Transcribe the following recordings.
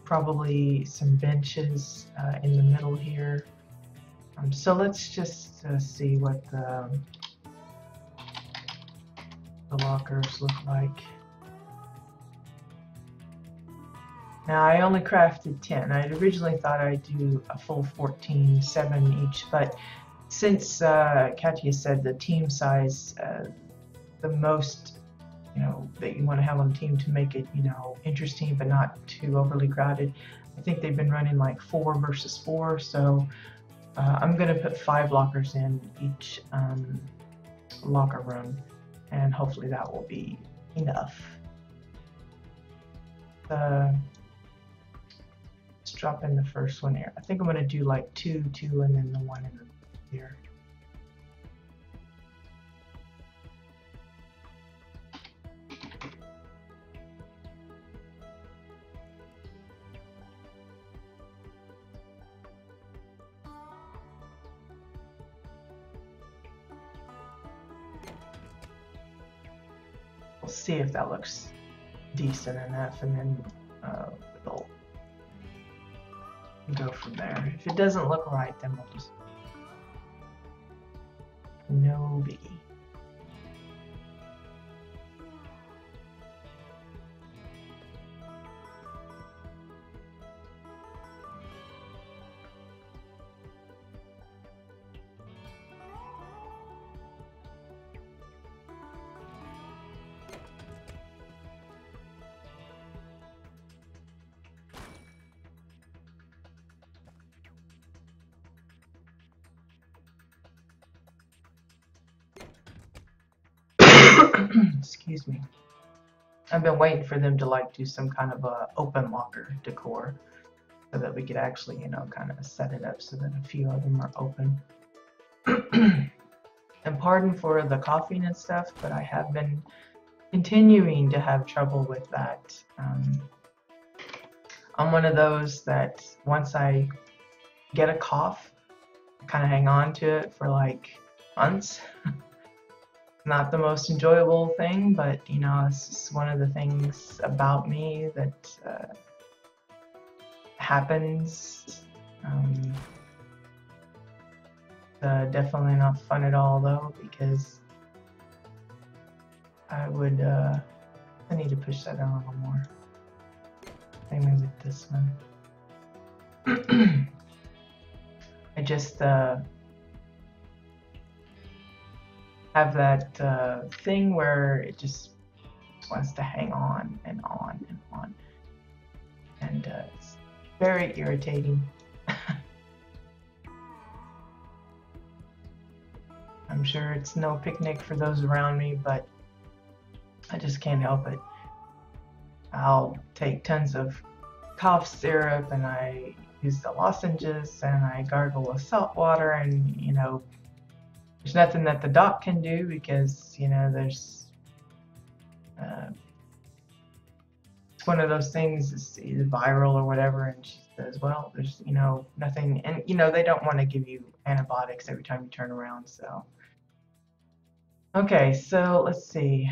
Probably some benches in the middle here. So let's just see what the lockers look like. Now I only crafted 10. I originally thought I'd do a full 14, 7 each, but since Katya said the team size, the most, that you want to have on the team to make it, interesting but not too overly crowded, I think they've been running like 4 versus 4, so I'm going to put 5 lockers in each locker room, and hopefully that will be enough. Let's drop in the first one here. I think I'm going to do like 2, 2, and then the one in the here. We'll see if that looks decent enough, and then we'll go from there. If it doesn't look right, then we'll just no biggie. Excuse me. I've been waiting for them to like do some kind of a open locker decor so that we could actually, kind of set it up so that a few of them are open. And pardon for the coughing and stuff, but I have been continuing to have trouble with that. I'm one of those that once I get a cough, I kind of hang on to it for like months. Not the most enjoyable thing, but it's just one of the things about me that happens. Definitely not fun at all though, because I need to push that down a little more. Maybe with this one. I just have that thing where it just wants to hang on and on and on, and it's very irritating. I'm sure it's no picnic for those around me, but I just can't help it. I'll take tons of cough syrup and I use the lozenges and I gargle with salt water, and there's nothing that the doc can do because there's it's one of those things, it's either viral or whatever, and she says, well, there's nothing, and they don't want to give you antibiotics every time you turn around. So okay, so let's see,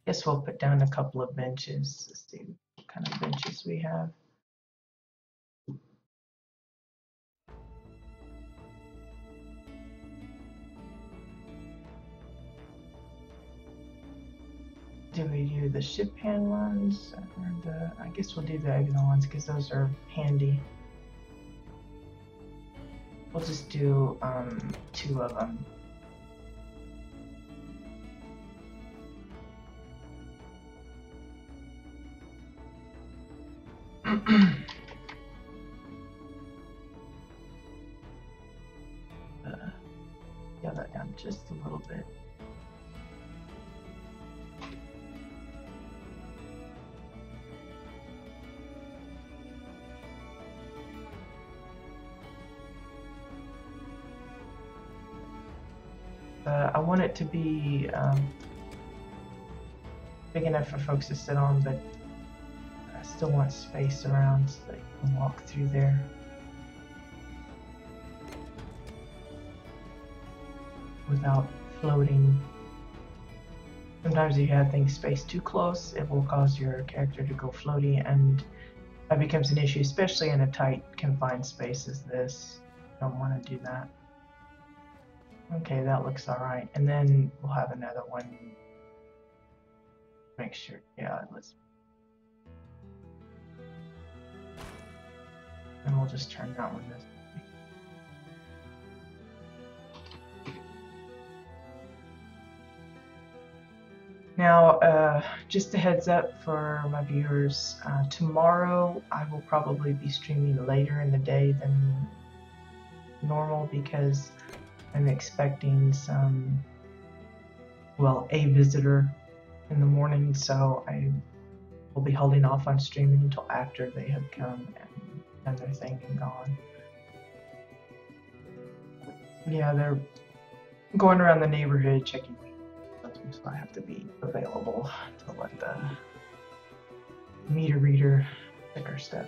guess we'll put down a couple of benches. Let's see what kind of benches we have. Do we do the ship hand ones, or I guess we'll do the exile ones because those are handy. We'll just do 2 of them. Scale that down just a little bit. I want it to be big enough for folks to sit on, but I still want space around so they can walk through there. Without floating Sometimes if you have things spaced too close, it will cause your character to go floaty, and that becomes an issue, especially in a tight, confined space as this. Don't want to do that. Okay, that looks all right. And then we'll have another one. Make sure, yeah, let's. And we'll just turn that one this way. Now, just a heads up for my viewers, tomorrow I will probably be streaming later in the day than normal because I'm expecting a visitor in the morning, so I will be holding off on streaming until after they have come and done their thing and gone. Yeah, they're going around the neighborhood checking, so I have to be available to let the meter reader pick our stuff.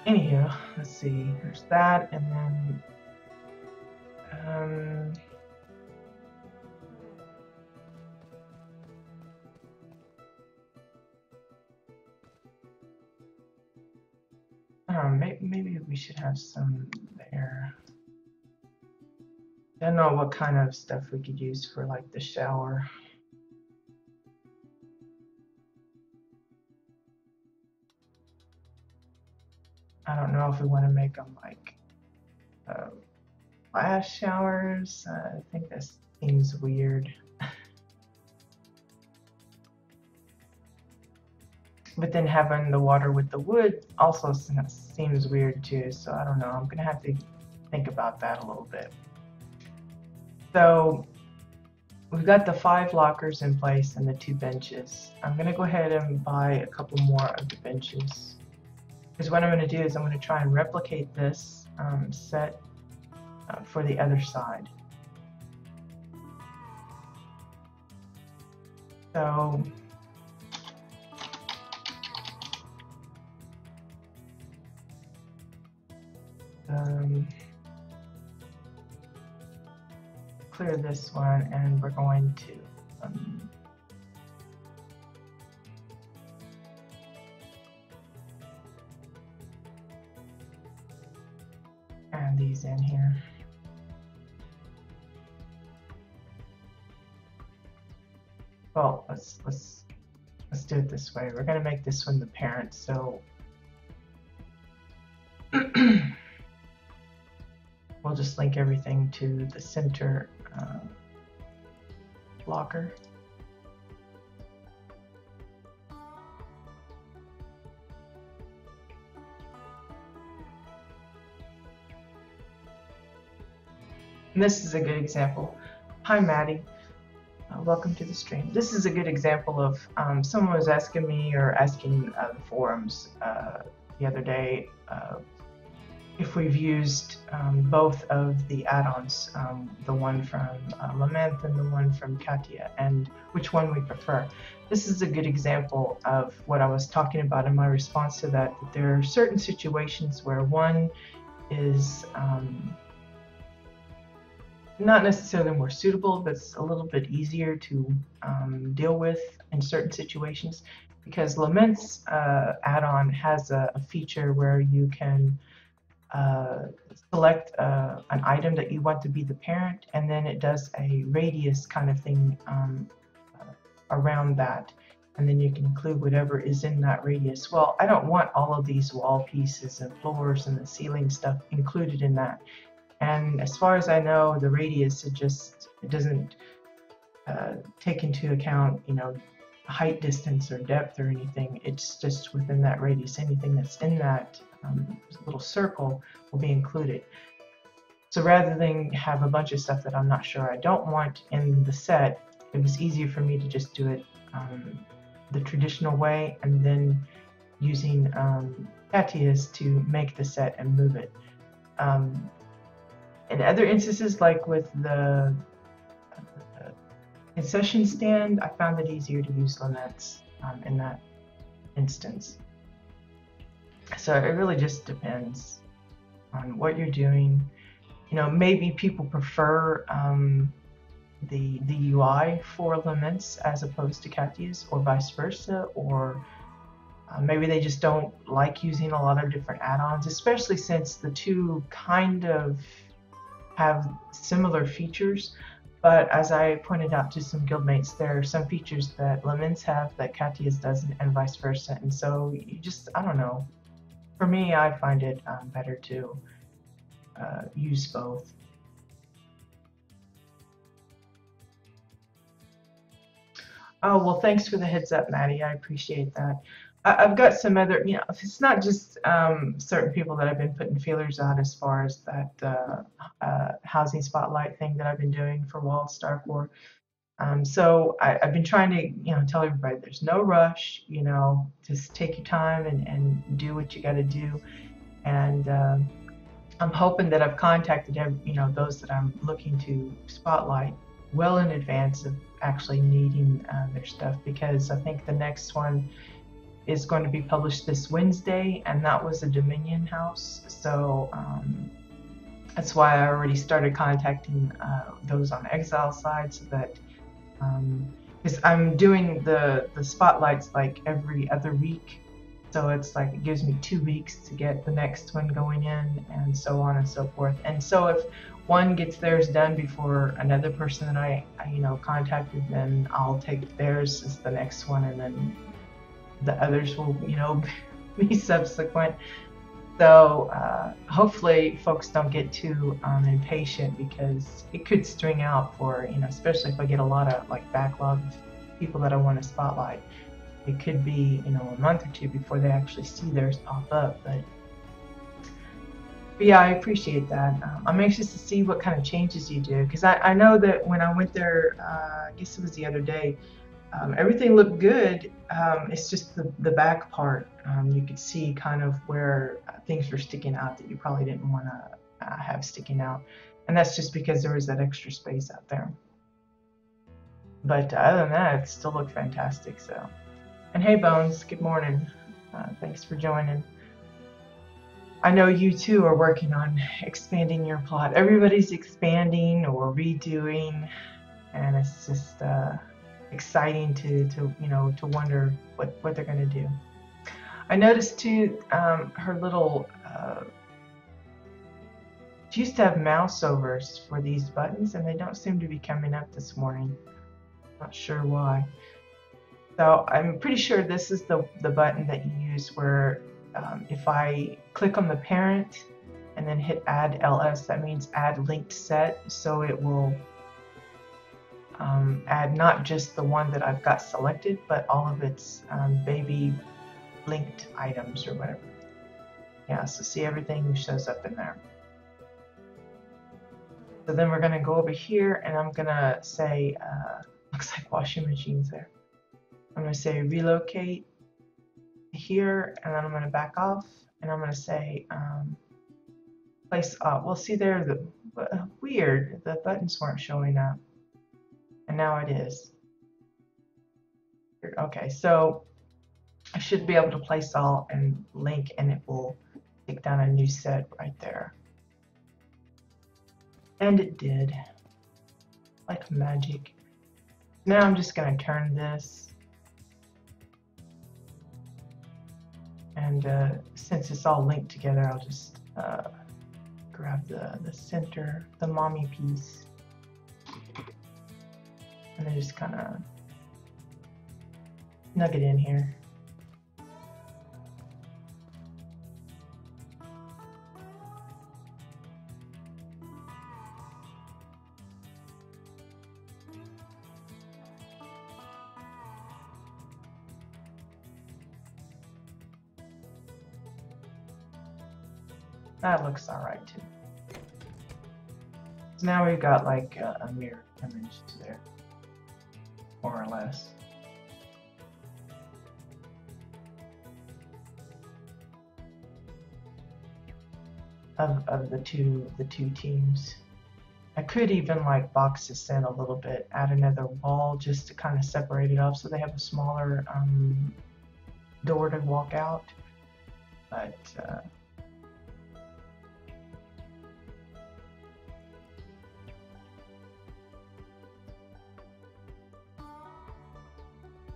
Anywho, let's see, there's that, and then maybe we should have some there. I don't know what kind of stuff we could use for like the shower. I don't know if we want to make them like glass showers. I think this seems weird. But then having the water with the wood also seems weird too. So I don't know. I'm gonna have to think about that a little bit. So we've got the 5 lockers in place and the 2 benches. I'm gonna go ahead and buy a couple more of the benches. Because what I'm going to do is I'm going to try and replicate this set for the other side. So clear this one, and we're going to add these in here. Well, let's do it this way. We're going to make this one the parent, so we'll just link everything to the center locker. And this is a good example. Hi, Maddie. Welcome to the stream. This is a good example of someone was asking me or asking the forums the other day if we've used both of the add-ons, the one from Lament and the one from Katia, and which one we prefer. This is a good example of what I was talking about in my response to that there are certain situations where one is not necessarily more suitable, but it's a little bit easier to deal with in certain situations, because Lament's add-on has a feature where you can select an item that you want to be the parent, and then it does a radius kind of thing around that, and then you can include whatever is in that radius. Well, I don't want all of these wall pieces and floors and the ceiling stuff included in that. And as far as I know, the radius, it doesn't take into account, you know, height, distance, or depth or anything. It's just within that radius. Anything that's in that little circle will be included. So rather than have a bunch of stuff that I'm not sure I don't want in the set, it was easier for me to just do it the traditional way, and then using Katia's to make the set and move it. In other instances, like with the concession stand, I found it easier to use Lamet's in that instance. So it really just depends on what you're doing. You know, maybe people prefer the UI for Laments as opposed to Katya's, or vice versa, or maybe they just don't like using a lot of different add-ons, especially since the two kind of have similar features. But as I pointed out to some guildmates, there are some features that Laments have that Katya's doesn't, and vice versa. And so you just, I don't know. For me, I find it better to use both. Oh, well, thanks for the heads up, Maddie. I appreciate that. I've got some other, it's not just certain people that I've been putting feelers out as far as that housing spotlight thing that I've been doing for WildStar for. So I've been trying to, tell everybody there's no rush, just take your time and do what you got to do. And I'm hoping that I've contacted those that I'm looking to spotlight well in advance of actually needing their stuff, because I think the next one is going to be published this Wednesday, and that was a Dominion house. So that's why I already started contacting those on Exile side, so that because I'm doing the spotlights like every other week. So it's like it gives me 2 weeks to get the next one going in, and so on and so forth. And so if one gets theirs done before another person that I contacted, then I'll take theirs as the next one, and then the others will be subsequent. So hopefully folks don't get too impatient, because it could string out for especially if I get a lot of like backlog of people that I want to spotlight. It could be, a month or two before they actually see theirs pop up. But yeah, I appreciate that. I'm anxious to see what kind of changes you do, because I know that when I went there, I guess it was the other day, everything looked good. It's just the back part. You could see kind of where things were sticking out that you probably didn't want to have sticking out. And that's just because there was that extra space out there. But other than that, it still looked fantastic. So. And hey, Bones, good morning. Thanks for joining. I know you too are working on expanding your plot. Everybody's expanding or redoing, and it's just exciting to wonder what they're going to do. I noticed too, her little. She used to have mouse overs for these buttons, and they don't seem to be coming up this morning. Not sure why. So I'm pretty sure this is the button that you use where if I click on the parent and then hit add ls, that means add linked set. So it will add not just the one that I've got selected, but all of its baby linked items or whatever. Yeah, so see, everything shows up in there. So then we're going to go over here, and I'm going to say, looks like washing machines there. I'm going to say relocate here, and then I'm going to back off, and I'm going to say place up. Well, see there, weird, the buttons weren't showing up, and now it is. Okay, so I should be able to place all and link, and it will take down a new set right there. And it did, like magic. Now I'm just going to turn this. And since it's all linked together, I'll just grab the center, the mommy piece, and then just kind of snug it in here. That looks alright too. So now we've got like a mirror image there, more or less. Of the two teams. I could even like box this in a little bit, add another wall just to kind of separate it off so they have a smaller door to walk out. But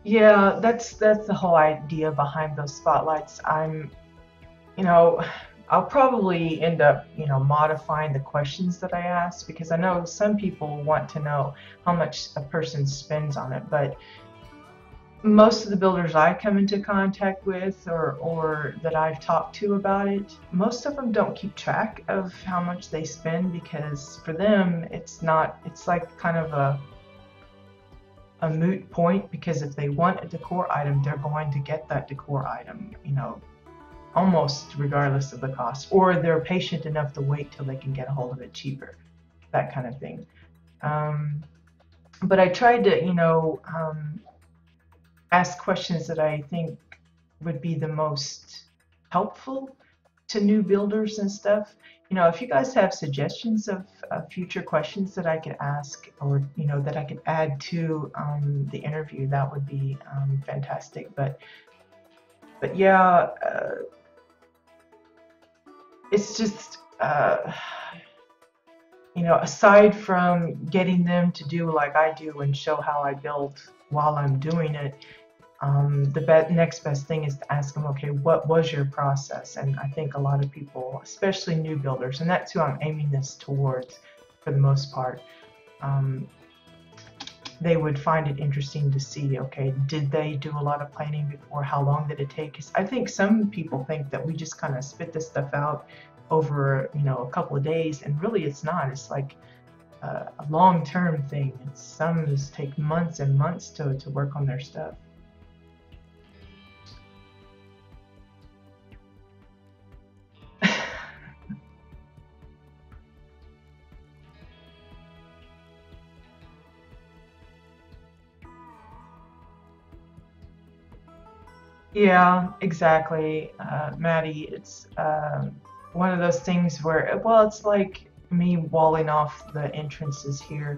Yeah, that's the whole idea behind those spotlights. You know, I'll probably end up, modifying the questions that I ask because I know some people want to know how much a person spends on it, but most of the builders I come into contact with or that I've talked to about it, most of them don't keep track of how much they spend because for them it's like kind of a moot point because if they want a decor item, they're going to get that decor item, almost regardless of the cost, or they're patient enough to wait till they can get a hold of it cheaper, that kind of thing. Um, but I tried to, ask questions that I think would be the most helpful to new builders and stuff. If you guys have suggestions of future questions that I could ask or, that I could add to the interview, that would be fantastic. But yeah, it's just, aside from getting them to do like I do and show how I build while I'm doing it, the next best thing is to ask them, okay, what was your process? And I think a lot of people, especially new builders, and that's who I'm aiming this towards for the most part, um, they would find it interesting to see, okay, did they do a lot of planning before? How long did it take? 'Cause I think some people think that we just kind of spit this stuff out over, a couple of days, and really it's not. It's like a long-term thing. Some just take months and months to work on their stuff. Yeah, exactly, Maddie. It's one of those things where, well, it's like me walling off the entrances here.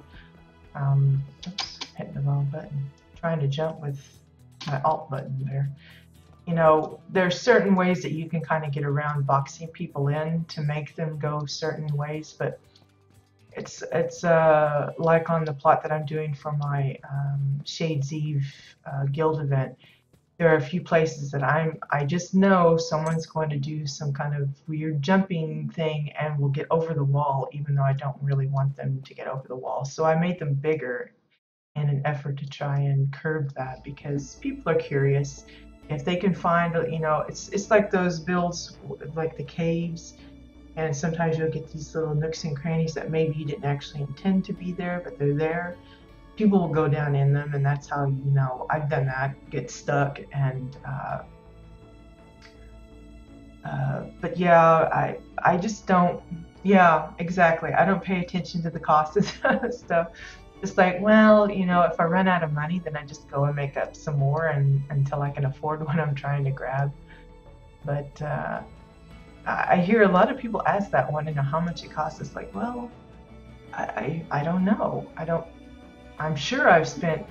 Oops, hitting the wrong button. Trying to jump with my Alt button there. There's certain ways that you can kind of get around boxing people in to make them go certain ways, but it's like on the plot that I'm doing for my Shades Eve guild event. There are a few places that I just know someone's going to do some kind of weird jumping thing and will get over the wall, even though I don't really want them to get over the wall. So I made them bigger in an effort to try and curb that because people are curious. If they can find, it's like those builds, like the caves, and sometimes you'll get these little nooks and crannies that maybe you didn't actually intend to be there, but they're there. People will go down in them, and that's how I've done that, get stuck, and but yeah, I just don't. Yeah, exactly. I don't pay attention to the cost of stuff. It's like, well, if I run out of money, then I just go and make up some more and until I can afford what I'm trying to grab. But I hear a lot of people ask that, want to know how much it costs. It's like, well, I don't know. I don't. I'm sure I've spent,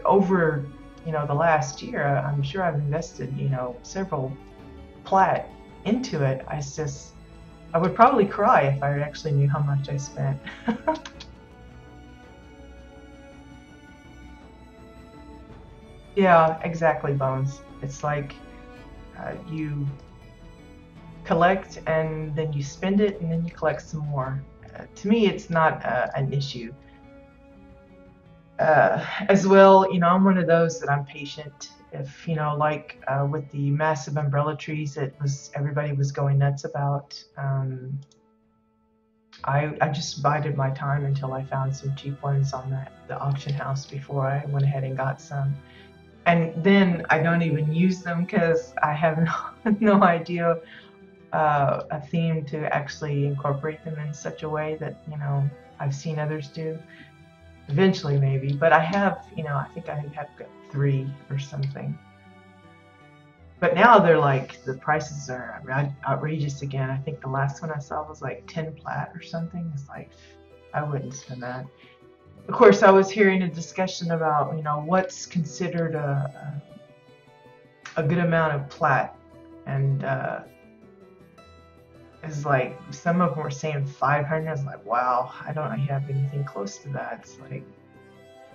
over, the last year. I'm sure I've invested, several plat into it. I would probably cry if I actually knew how much I spent. Yeah, exactly, Bones. It's like you collect and then you spend it and then you collect some more. To me, it's not an issue. As well, I'm one of those that I'm patient. If, like with the massive umbrella trees that everybody was going nuts about, I just bided my time until I found some cheap ones on the auction house before I went ahead and got some. And then I don't even use them because I have no idea a theme to actually incorporate them in such a way that, I've seen others do. Eventually, maybe, but I have, I think I have got 3 or something. But now they're like, the prices are outrageous again. I think the last one I saw was like 10 plat or something. It's like, I wouldn't spend that. Of course, I was hearing a discussion about, what's considered a good amount of plat. And it's like, some of them were saying 500. I was like, wow, I don't have anything close to that. It's like,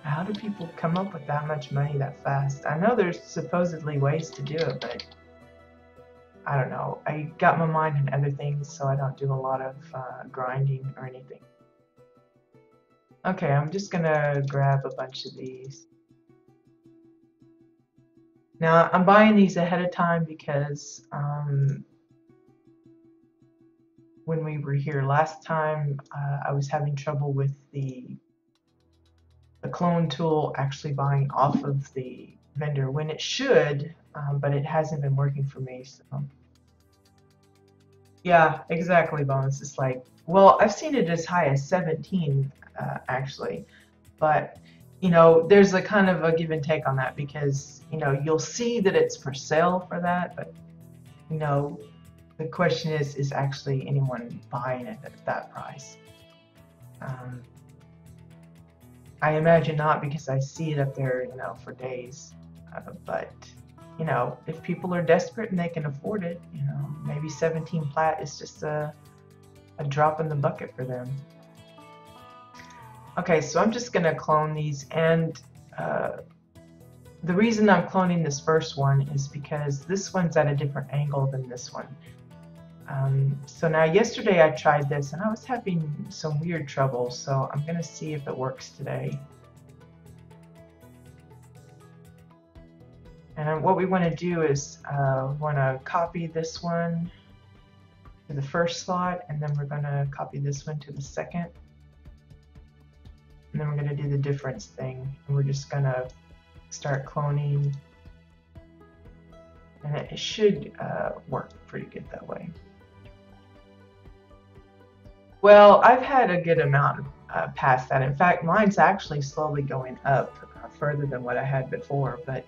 How do people come up with that much money that fast? I know there's supposedly ways to do it, but I don't know. I got my mind in other things, so I don't do a lot of grinding or anything. Okay, I'm just gonna grab a bunch of these. Now, I'm buying these ahead of time because when we were here last time, I was having trouble with the clone tool actually buying off of the vendor when it should, but it hasn't been working for me. So yeah, exactly, Bones. It's like, well, I've seen it as high as 17 actually, but there's a kind of a give and take on that because you'll see that it's for sale for that, but the question is actually anyone buying it at that price? I imagine not because I see it up there, for days. But if people are desperate and they can afford it, maybe 17 plat is just a drop in the bucket for them. Okay, so I'm just gonna clone these, and the reason I'm cloning this first one is because this one's at a different angle than this one. So now yesterday I tried this and I was having some weird trouble, so I'm gonna see if it works today. And what we want to do is want to copy this one to the first slot, and then we're going to copy this one to the second. And then we're going to do the difference thing, and we're just going to start cloning. And it should work pretty good that way. Well, I've had a good amount past that. In fact, mine's actually slowly going up further than what I had before, but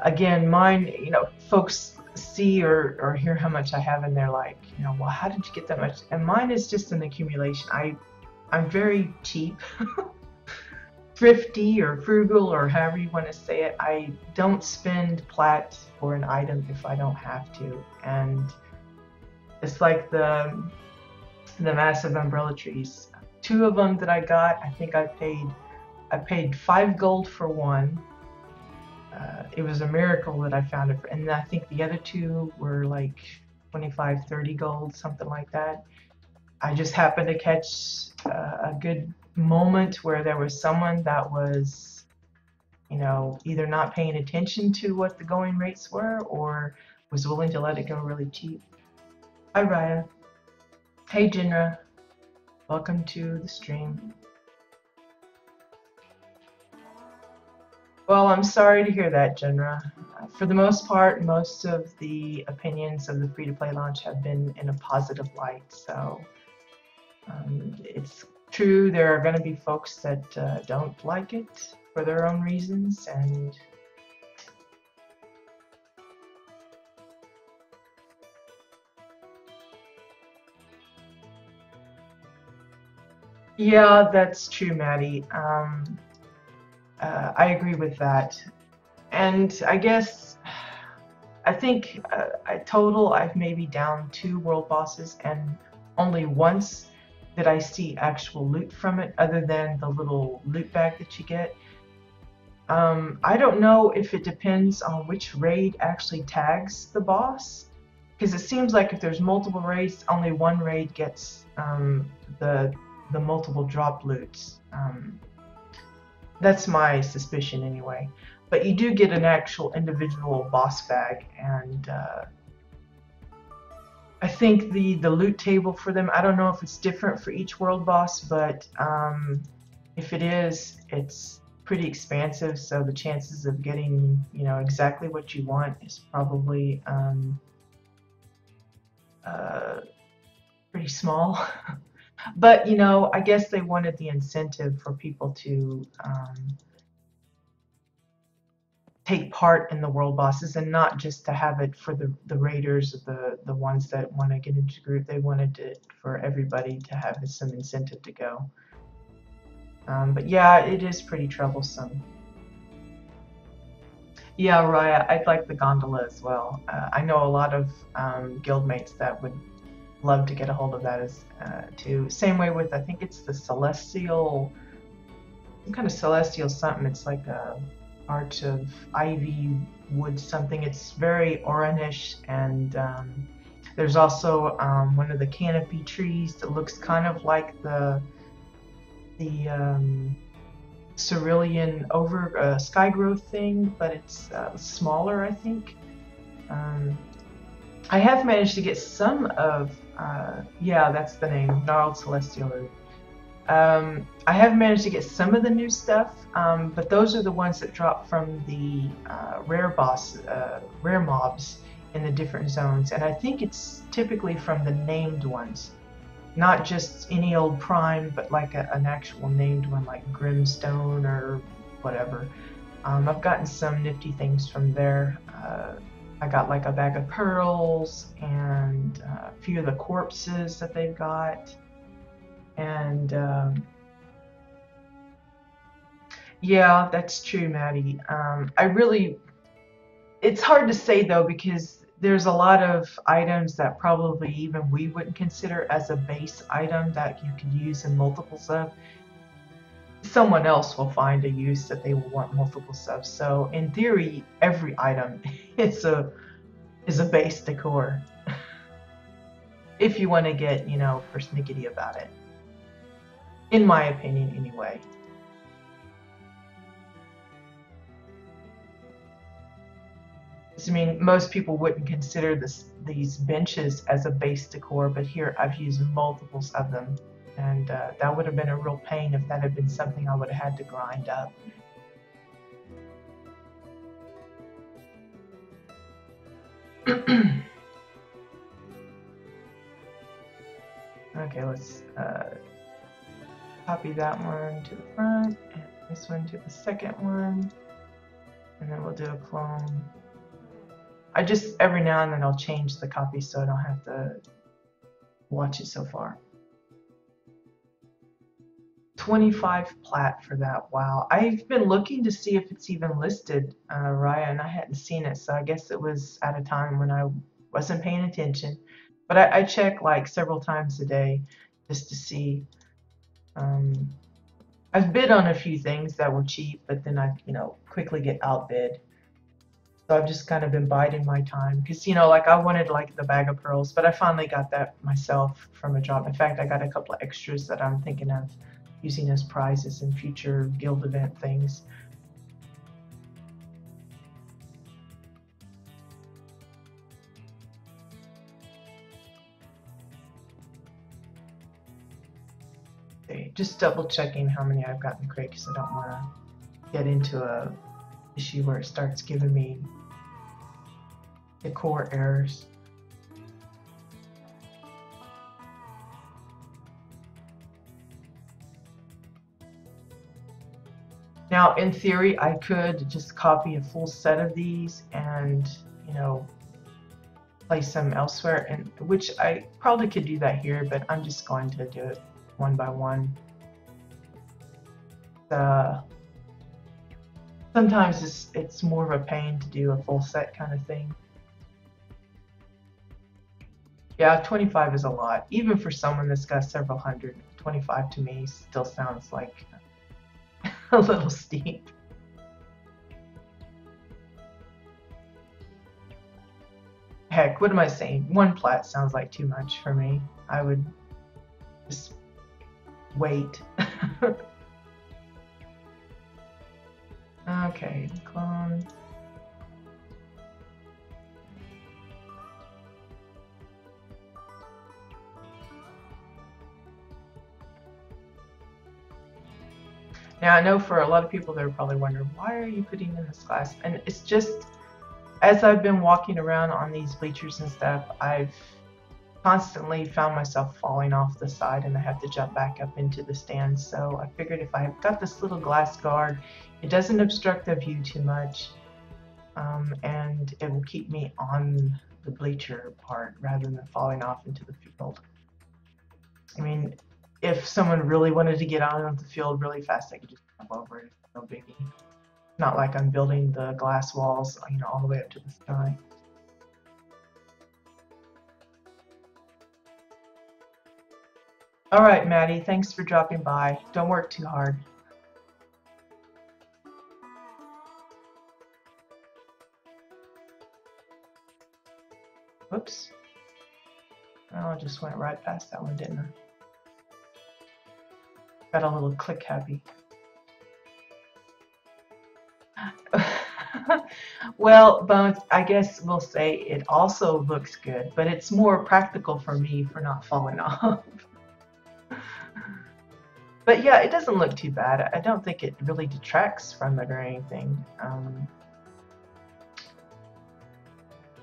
again, mine, folks see or hear how much I have and they're like, well, how did you get that much? And mine is just an accumulation. I'm very cheap, thrifty or frugal or however you want to say it. I don't spend plat for an item if I don't have to. And it's like the massive umbrella trees. 2 of them that I got, I think I paid 5 gold for one. It was a miracle that I found it, and I think the other 2 were like 25, 30 gold, something like that. I just happened to catch a good moment where there was someone that was, either not paying attention to what the going rates were or was willing to let it go really cheap. Hi, Raya. Hey, Jinra. Welcome to the stream. Well, I'm sorry to hear that, Jenra. For the most part, most of the opinions of the free-to-play launch have been in a positive light. So it's true there are going to be folks that don't like it for their own reasons, and yeah, that's true, Maddie. I agree with that. And I guess, I think total I've maybe down 2 world bosses, and only once did I see actual loot from it other than the little loot bag that you get. I don't know if it depends on which raid actually tags the boss, because it seems like if there's multiple raids, only one raid gets the multiple drop loots. That's my suspicion anyway. But you do get an actual individual boss bag, and I think the loot table for them, I don't know if it's different for each world boss, but if it is, it's pretty expansive, so the chances of getting exactly what you want is probably pretty small. But I guess they wanted the incentive for people to take part in the world bosses, and not just to have it for the raiders, the ones that want to get into the group. They wanted it for everybody to have some incentive to go. But yeah, it is pretty troublesome. Yeah, Raya, I'd like the gondola as well. I know a lot of guildmates that would love to get a hold of that as too. Same way with, I think it's the celestial some kind of celestial something. It's like a arch of ivy wood something. It's very orangish, and there's also one of the canopy trees that looks kind of like the cerulean over sky growth thing, but it's smaller, I think. I have managed to get some of, yeah, that's the name, gnarled celestial. I have managed to get some of the new stuff, but those are the ones that drop from the rare mobs in the different zones, and I think it's typically from the named ones, not just any old prime, but like an actual named one, like Grimstone or whatever. I've gotten some nifty things from there. I got like a bag of pearls and a few of the corpses that they've got. And yeah, that's true, Maddie. It's hard to say though, because there's a lot of items that probably even we wouldn't consider as a base item that you could use in multiples of. Someone else will find a use that they will want multiples of. So in theory, every item is a base decor. If you want to get, persnickety about it. In my opinion, anyway. I mean, most people wouldn't consider these benches as a base decor, but here I've used multiples of them. And that would have been a real pain if that had been something I would have had to grind up. Okay, let's copy that one to the front and this one to the second one. And then we'll do a clone. I just, every now and then I'll change the copy so I don't have to watch it so far. 25 plat for that. Wow. I've been looking to see if it's even listed, Raya, and I hadn't seen it, so I guess it was at a time when I wasn't paying attention. But I check like several times a day just to see. I've bid on a few things that were cheap, but then I, quickly get outbid. So I've just kind of been biding my time because, like I wanted like the bag of pearls, but I finally got that myself from a drop. In fact, I got a couple of extras that I'm thinking of using as prizes in future guild event things. Okay, just double checking how many I've got in the crate because I don't want to get into a issue where it starts giving me decor errors. Now, in theory, I could just copy a full set of these and, place them elsewhere, and which I probably could do that here, but I'm just going to do it one by one. Sometimes it's more of a pain to do a full set kind of thing. Yeah, 25 is a lot. Even for someone that's got several hundred, 25 to me still sounds like a little steep. Heck, what am I saying? One plat sounds like too much for me. I would just wait. Okay, clone. Now I know for a lot of people they're probably wondering, why are you putting in this glass? And it's just, as I've been walking around on these bleachers and stuff, I've constantly found myself falling off the side and I have to jump back up into the stand. So I figured if I've got this little glass guard, it doesn't obstruct the view too much, and it will keep me on the bleacher part rather than falling off into the field. I mean, if someone really wanted to get on the field really fast, they could just jump over it. No biggie. Not like I'm building the glass walls, all the way up to the sky. All right, Maddie, thanks for dropping by. Don't work too hard. Whoops. Oh, I just went right past that one, didn't I? Got a little click happy. Well, Bones, I guess we'll say it also looks good, but it's more practical for me for not falling off. But yeah, it doesn't look too bad. I don't think it really detracts from it or anything.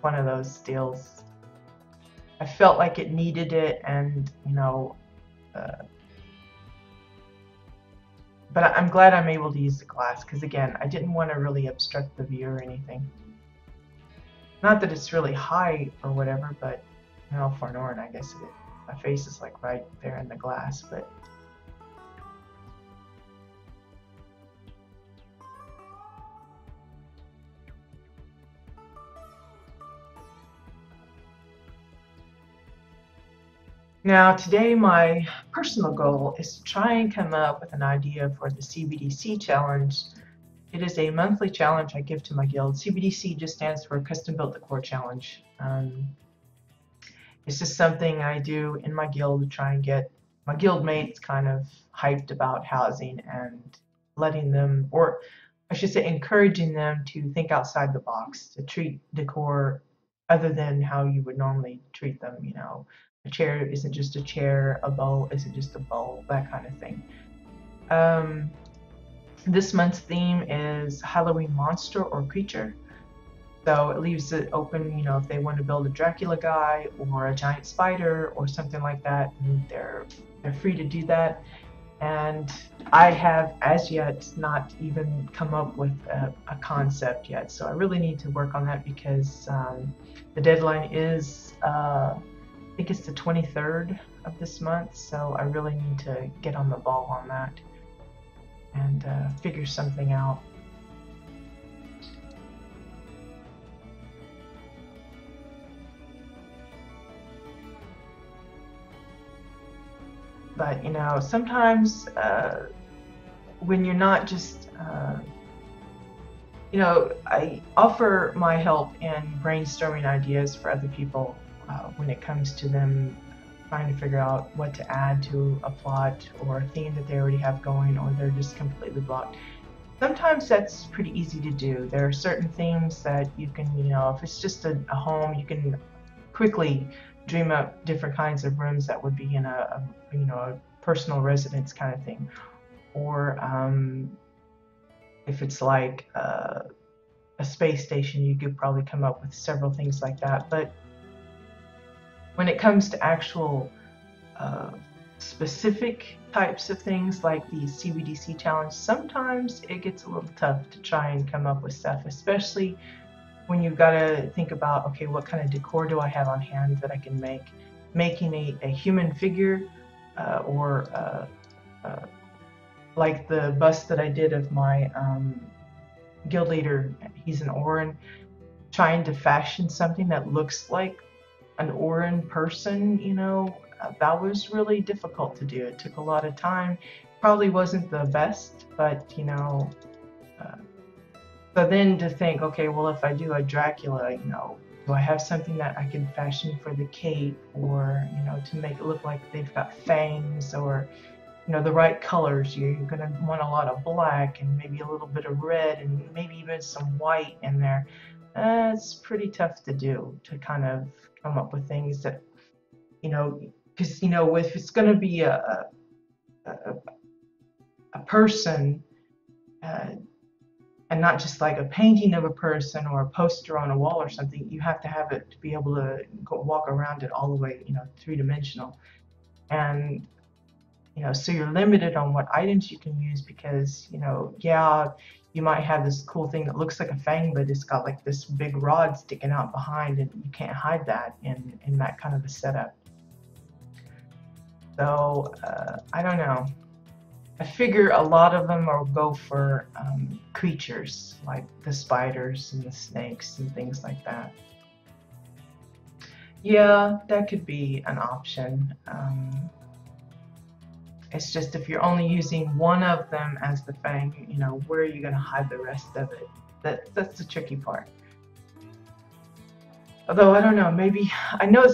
One of those deals. I felt like it needed it, and but I'm glad I'm able to use the glass because again, I didn't want to really obstruct the view or anything. Not that it's really high or whatever, but for Norton, I guess my face is like right there in the glass, but. Now, today my personal goal is to try and come up with an idea for the CBDC challenge. It is a monthly challenge I give to my guild. CBDC just stands for Custom Built Decor Challenge. It's just something I do in my guild to try and get my guild mates kind of hyped about housing and letting them, or I should say encouraging them to think outside the box, to treat decor other than how you would normally treat them, A chair isn't just a chair, a bowl isn't just a bowl, that kind of thing. This month's theme is Halloween monster or creature. So it leaves it open, if they want to build a Dracula guy or a giant spider or something like that, they're free to do that. And I have, as yet, not even come up with a concept yet. So I really need to work on that because the deadline is, I think it's the 23rd of this month. So I really need to get on the ball on that and figure something out. But sometimes when you're not just, I offer my help in brainstorming ideas for other people when it comes to them trying to figure out what to add to a plot or a theme that they already have going, or they're just completely blocked. Sometimes that's pretty easy to do. There are certain themes that you can, if it's just a home, you can quickly dream up different kinds of rooms that would be in a personal residence kind of thing. Or if it's like a space station, you could probably come up with several things like that. But when it comes to actual specific types of things like the CBDC challenge, sometimes it gets a little tough to try and come up with stuff, especially when you've got to think about, okay, what kind of decor do I have on hand that I can make? Making a human figure or like the bust that I did of my guild leader, he's an Orin, trying to fashion something that looks like an Orin person, that was really difficult to do. It took a lot of time. Probably wasn't the best, but so then to think, okay, well, if I do a Dracula, do I have something that I can fashion for the cape, or to make it look like they've got fangs, or the right colors? You're going to want a lot of black and maybe a little bit of red and maybe even some white in there. It's pretty tough to do, to kind of come up with things that, because if it's going to be a person, and not just like a painting of a person or a poster on a wall or something, you have to have it to be able to walk around it all the way, three-dimensional. And so you're limited on what items you can use because, yeah, you might have this cool thing that looks like a fang, but it's got like this big rod sticking out behind, and you can't hide that in that kind of a setup. So I don't know. I figure a lot of them will go for creatures like the spiders and the snakes and things like that. Yeah, that could be an option. It's just if you're only using one of them as the fang, where are you going to hide the rest of it? That's the tricky part. Although I don't know, maybe I know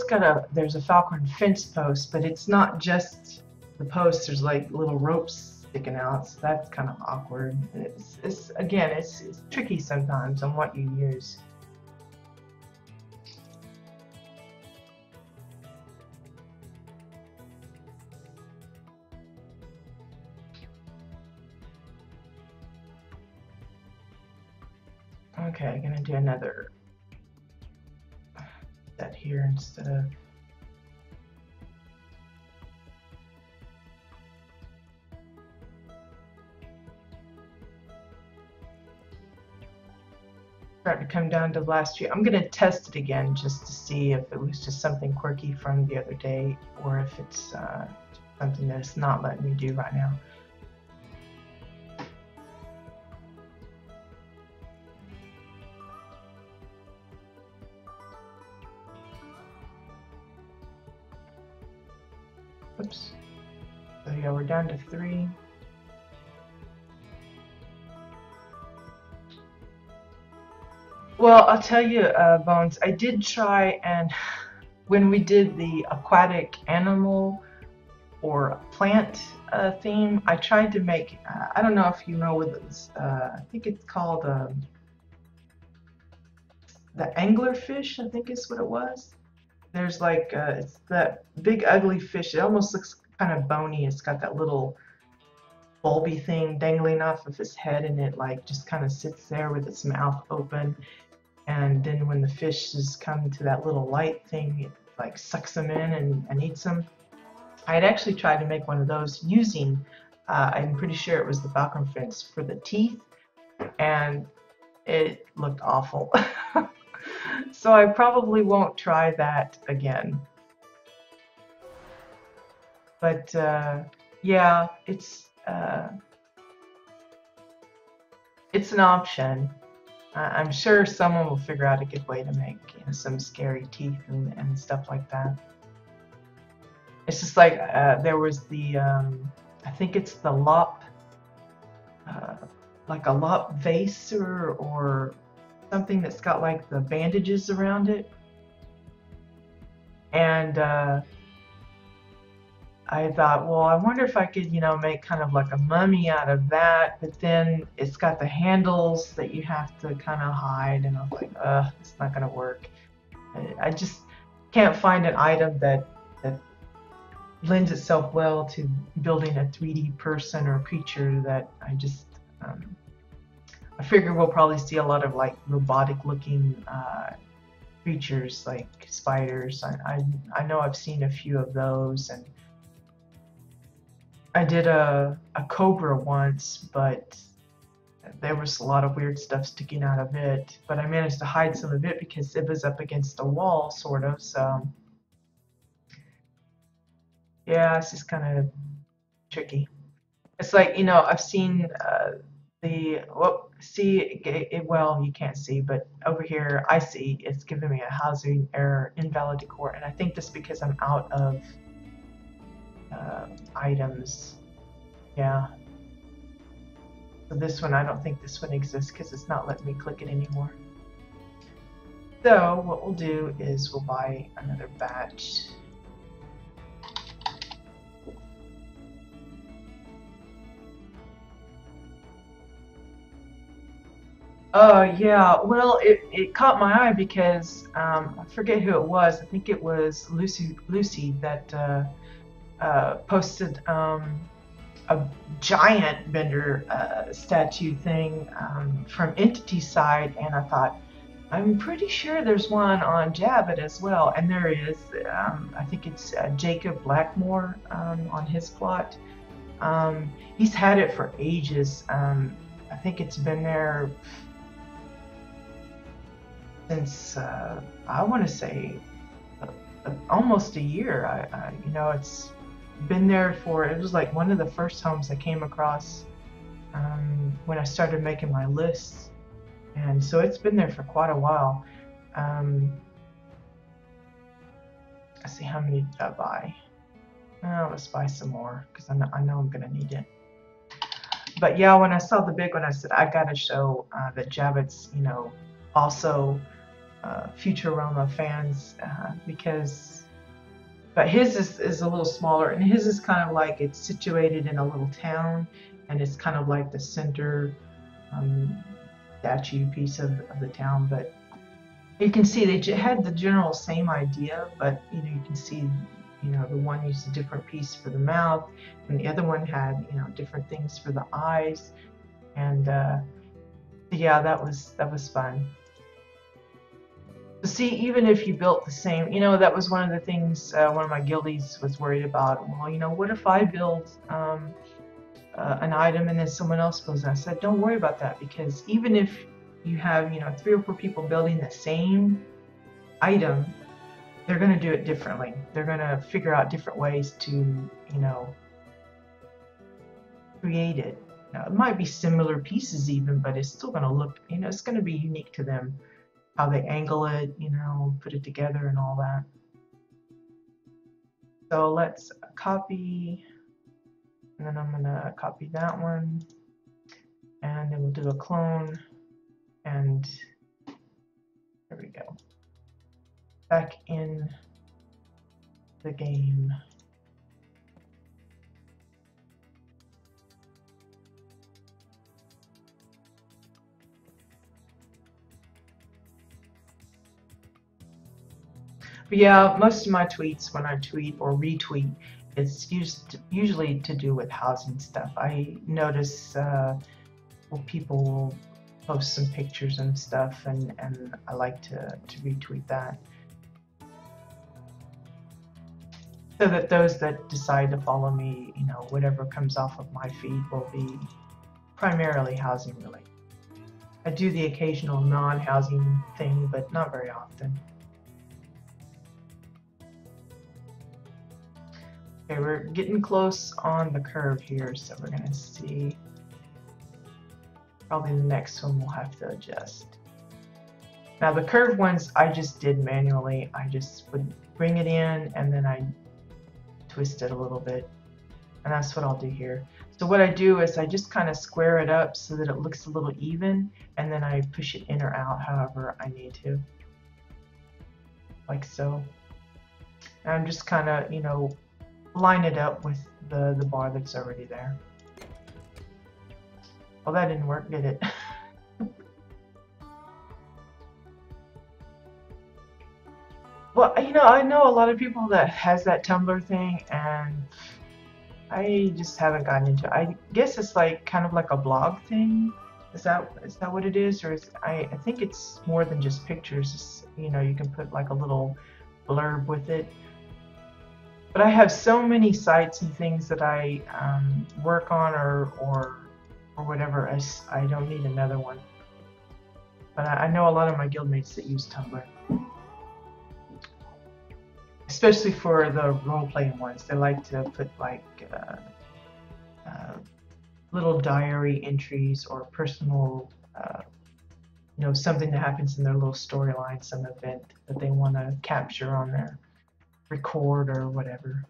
there's a falcon fence post, but it's not just the post. There's like little ropes sticking out, so that's kind of awkward. It's again, it's tricky sometimes on what you use. Okay, I'm gonna do another set here instead of. Starting to come down to the last few. I'm gonna test it again just to see if it was just something quirky from the other day or if it's something that it's not letting me do right now. Oops. So yeah, we're down to 3. Well, I'll tell you, Bones, I did try, and when we did the aquatic animal or plant theme, I tried to make, I don't know if you know what it was, I think it's called the anglerfish, I think is what it was. There's like, it's that big ugly fish. It almost looks kind of bony. It's got that little bulby thing dangling off of his head, and it like just kind of sits there with its mouth open. And then when the fish is coming to that little light thing, it like sucks them in and eats them. I had actually tried to make one of those using, I'm pretty sure it was the falcon fins for the teeth, and it looked awful. So I probably won't try that again. But yeah, it's an option. I'm sure someone will figure out a good way to make some scary teeth and stuff like that. It's just like there was the I think it's the lop, like a lop vase or something that's got like the bandages around it, and I thought, well, I wonder if I could, make kind of like a mummy out of that, but then it's got the handles that you have to kind of hide, and I was like, it's not gonna work. I just can't find an item that lends itself well to building a 3D person or creature that I figure we'll probably see a lot of like robotic looking creatures like spiders. I know I've seen a few of those, and I did a cobra once, but there was a lot of weird stuff sticking out of it. But I managed to hide some of it because it was up against a wall, sort of. So yeah, it's just kind of tricky. It's like, I've seen well, you can't see, but over here I see it's giving me a housing error, invalid decor, and I think that's because I'm out of items. Yeah. So this one, I don't think this one exists because it's not letting me click it anymore. So what we'll do is we'll buy another batch. Oh yeah, well it caught my eye because I forget who it was. I think it was Lucy that posted a giant Bender statue thing from Entity side, and I thought, I'm pretty sure there's one on Jabbit as well, and there is. I think it's Jacob Blackmore on his plot. He's had it for ages. I think it's been there since I want to say almost a year. It's been there for, it was like one of the first homes I came across when I started making my lists, and so it's been there for quite a while. Let's see, how many did I buy? Let's buy some more because I know I'm gonna need it. But yeah, when I saw the big one, I said I gotta show that Jabbit's also Futurama fans because, but his is a little smaller, and his is kind of like it's situated in a little town, and it's kind of like the center statue piece of the town. But you can see they had the general same idea, but you can see the one used a different piece for the mouth, and the other one had different things for the eyes, and yeah, that was fun. See, even if you built the same, that was one of the things one of my guildies was worried about. Well, what if I build an item and then someone else builds it? I said, don't worry about that, because even if you have 3 or 4 people building the same item, they're going to do it differently. They're going to figure out different ways to create it. Now, it might be similar pieces even, but it's still going to look, it's going to be unique to them. How they angle it, put it together and all that. So let's copy, and then I'm gonna copy that one, and then we'll do a clone, and there we go. Back in the game. But yeah, most of my tweets, when I tweet or retweet, it's usually to do with housing stuff. I notice people will post some pictures and stuff, and I like to retweet that. So that those that decide to follow me, whatever comes off of my feed will be primarily housing related. I do the occasional non-housing thing, but not very often. Okay, we're getting close on the curve here, so we're going to see. Probably the next one we'll have to adjust. Now the curved ones I just did manually. I just would bring it in and then I twist it a little bit. And that's what I'll do here. So what I do is I just kind of square it up so that it looks a little even, and then I push it in or out however I need to. Like so. And I'm just kind of, line it up with the bar that's already there. Well, that didn't work, did it? Well, I know a lot of people that has that Tumblr thing, and I just haven't gotten into it. I guess it's like kind of like a blog thing. Is that what it is, or I think it's more than just pictures. It's, you can put like a little blurb with it. But I have so many sites and things that I work on or whatever. I don't need another one. But I know a lot of my guildmates that use Tumblr, especially for the role-playing ones. They like to put like little diary entries or personal, something that happens in their little storyline, some event that they want to capture on there. Record or whatever.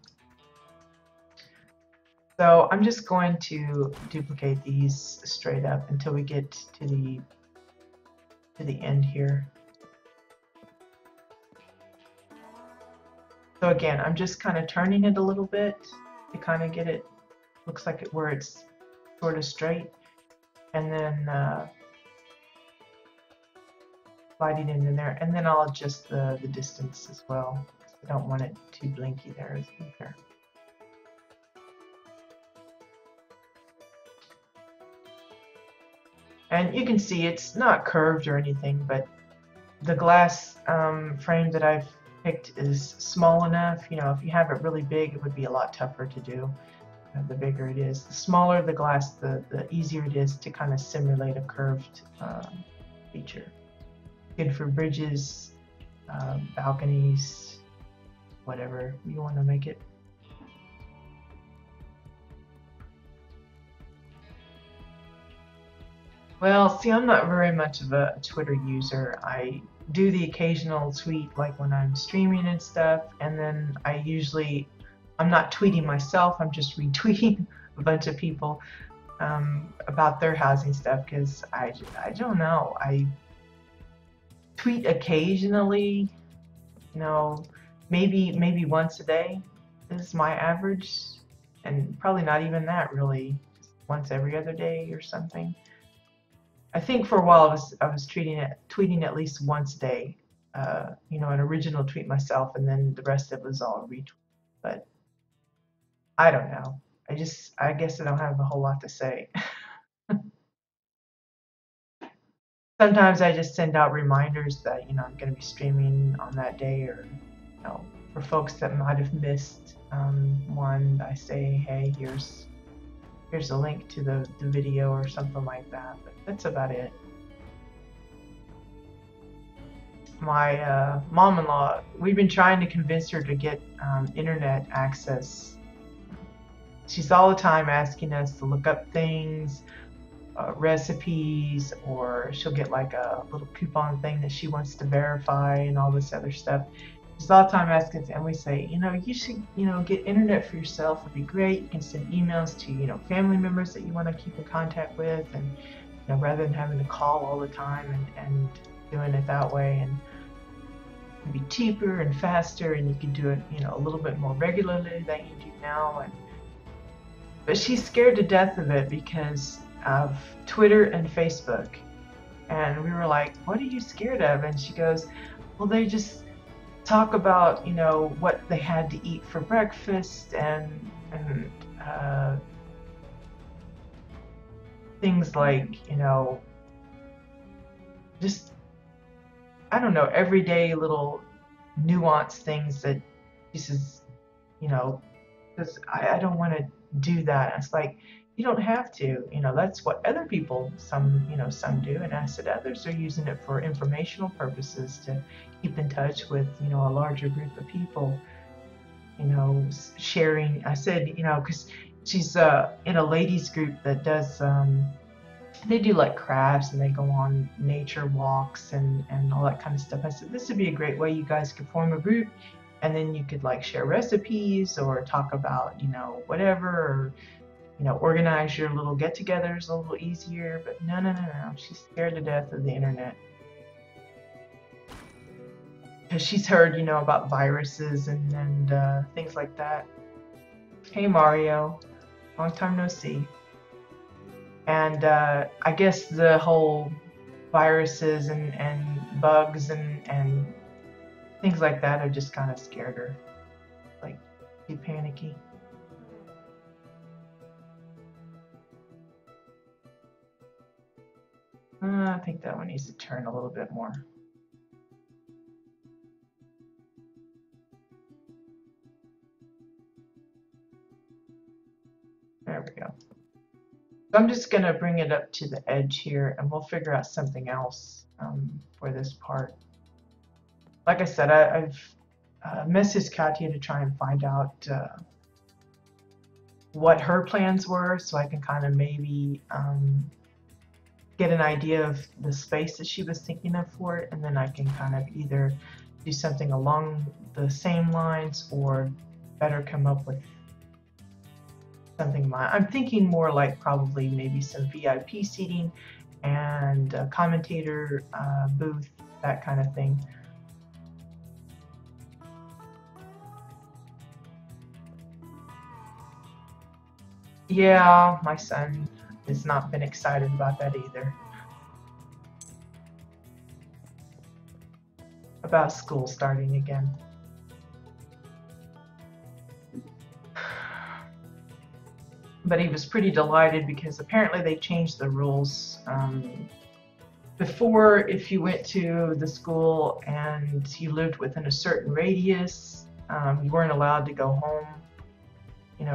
So I'm just going to duplicate these straight up until we get to the end here. So again, I'm just kind of turning it a little bit to kind of get it, looks like where it's sort of straight, and then sliding it in there, and then I'll adjust the distance as well. I don't want it too blinky there either. And you can see it's not curved or anything, but the glass frame that I've picked is small enough. If you have it really big, it would be a lot tougher to do. The bigger it is, the smaller the glass, the easier it is to kind of simulate a curved feature. Good for bridges, balconies, whatever you want to make it. Well, see, I'm not very much of a Twitter user. I do the occasional tweet, like when I'm streaming and stuff, and then I'm not tweeting myself, I'm just retweeting a bunch of people about their housing stuff, because I don't know. tweet occasionally, you know, maybe once a day is my average, and probably not even that really, just once every other day or something. I think for a while I was tweeting at least once a day, an original tweet myself, and then the rest of it was all retweet. But I don't know. I guess I don't have a whole lot to say. Sometimes I just send out reminders that I'm going to be streaming on that day, or for folks that might have missed one, I say, hey, here's a link to the video or something like that. But that's about it. My mom-in-law, we've been trying to convince her to get internet access. She's all the time asking us to look up things, recipes, or she'll get like a little coupon thing that she wants to verify and all this other stuff. She's all the time asking us, and we say, you should, get internet for yourself. It'd be great. You can send emails to, family members that you want to keep in contact with, and rather than having to call all the time and doing it that way, and it'd be cheaper and faster, and you can do it, a little bit more regularly than you do now. But she's scared to death of it because of Twitter and Facebook. And we were like, what are you scared of? And she goes, well, they just talk about, what they had to eat for breakfast and things like, just, I don't know, everyday little nuanced things that she says, because I don't want to do that. It's like, you don't have to, that's what other people, some do, and I said others are using it for informational purposes to keep in touch with, a larger group of people, sharing. I said, because she's in a ladies group that does, they do like crafts and they go on nature walks and all that kind of stuff. I said, this would be a great way you guys could form a group, and then you could like share recipes or talk about, whatever, or organize your little get-togethers a little easier. But no. She's scared to death of the internet. Because she's heard, about viruses and things like that. Hey, Mario. Long time no see. And I guess the whole viruses and bugs and things like that have just kind of scared her. Like, be panicky. I think that one needs to turn a little bit more. There we go. So I'm just going to bring it up to the edge here, and we'll figure out something else for this part. Like I said, I've messaged Katya to try and find out what her plans were, so I can kind of maybe get an idea of the space that she was thinking of for it, and then I can kind of either do something along the same lines or better come up with something. I'm thinking more like probably maybe some VIP seating and a commentator booth, that kind of thing. Yeah, my son has not been excited about that either. About school starting again. But he was pretty delighted because apparently they changed the rules. Before, if you went to the school and you lived within a certain radius, you weren't allowed to go home,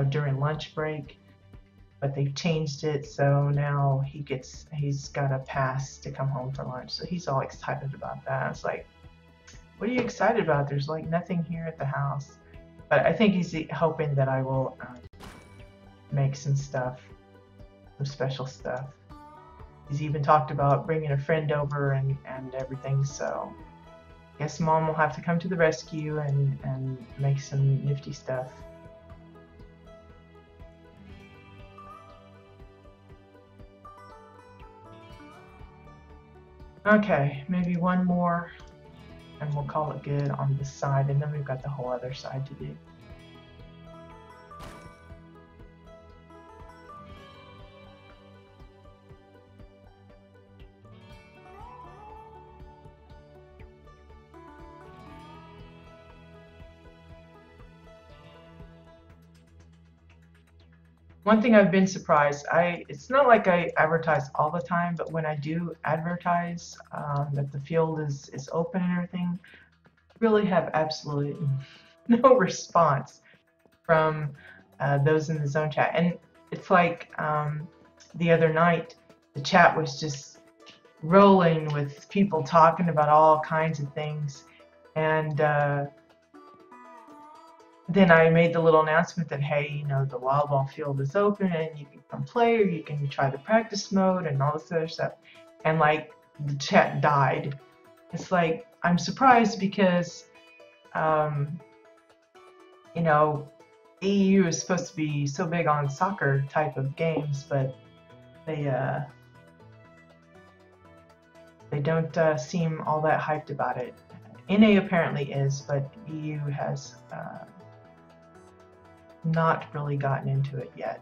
during lunch break. But they've changed it, so now he's got a pass to come home for lunch. So he's all excited about that. It's like, what are you excited about? There's like nothing here at the house. But I think he's hoping that I will make some stuff, some special stuff. He's even talked about bringing a friend over and everything. So I guess Mom will have to come to the rescue and make some nifty stuff. Okay, maybe one more and we'll call it good on this side, and then we've got the whole other side to do. One thing I've been surprised, it's not like I advertise all the time, but when I do advertise that the field is open and everything, really have absolutely no response from those in the zone chat. And it's like the other night, the chat was just rolling with people talking about all kinds of things. And then I made the little announcement that, hey, you know, the Wildball field is open and you can come play, or you can try the practice mode and all this other stuff. And like the chat died. It's like, I'm surprised because, you know, EU is supposed to be so big on soccer type of games, but they don't seem all that hyped about it. NA apparently is, but EU has not really gotten into it yet.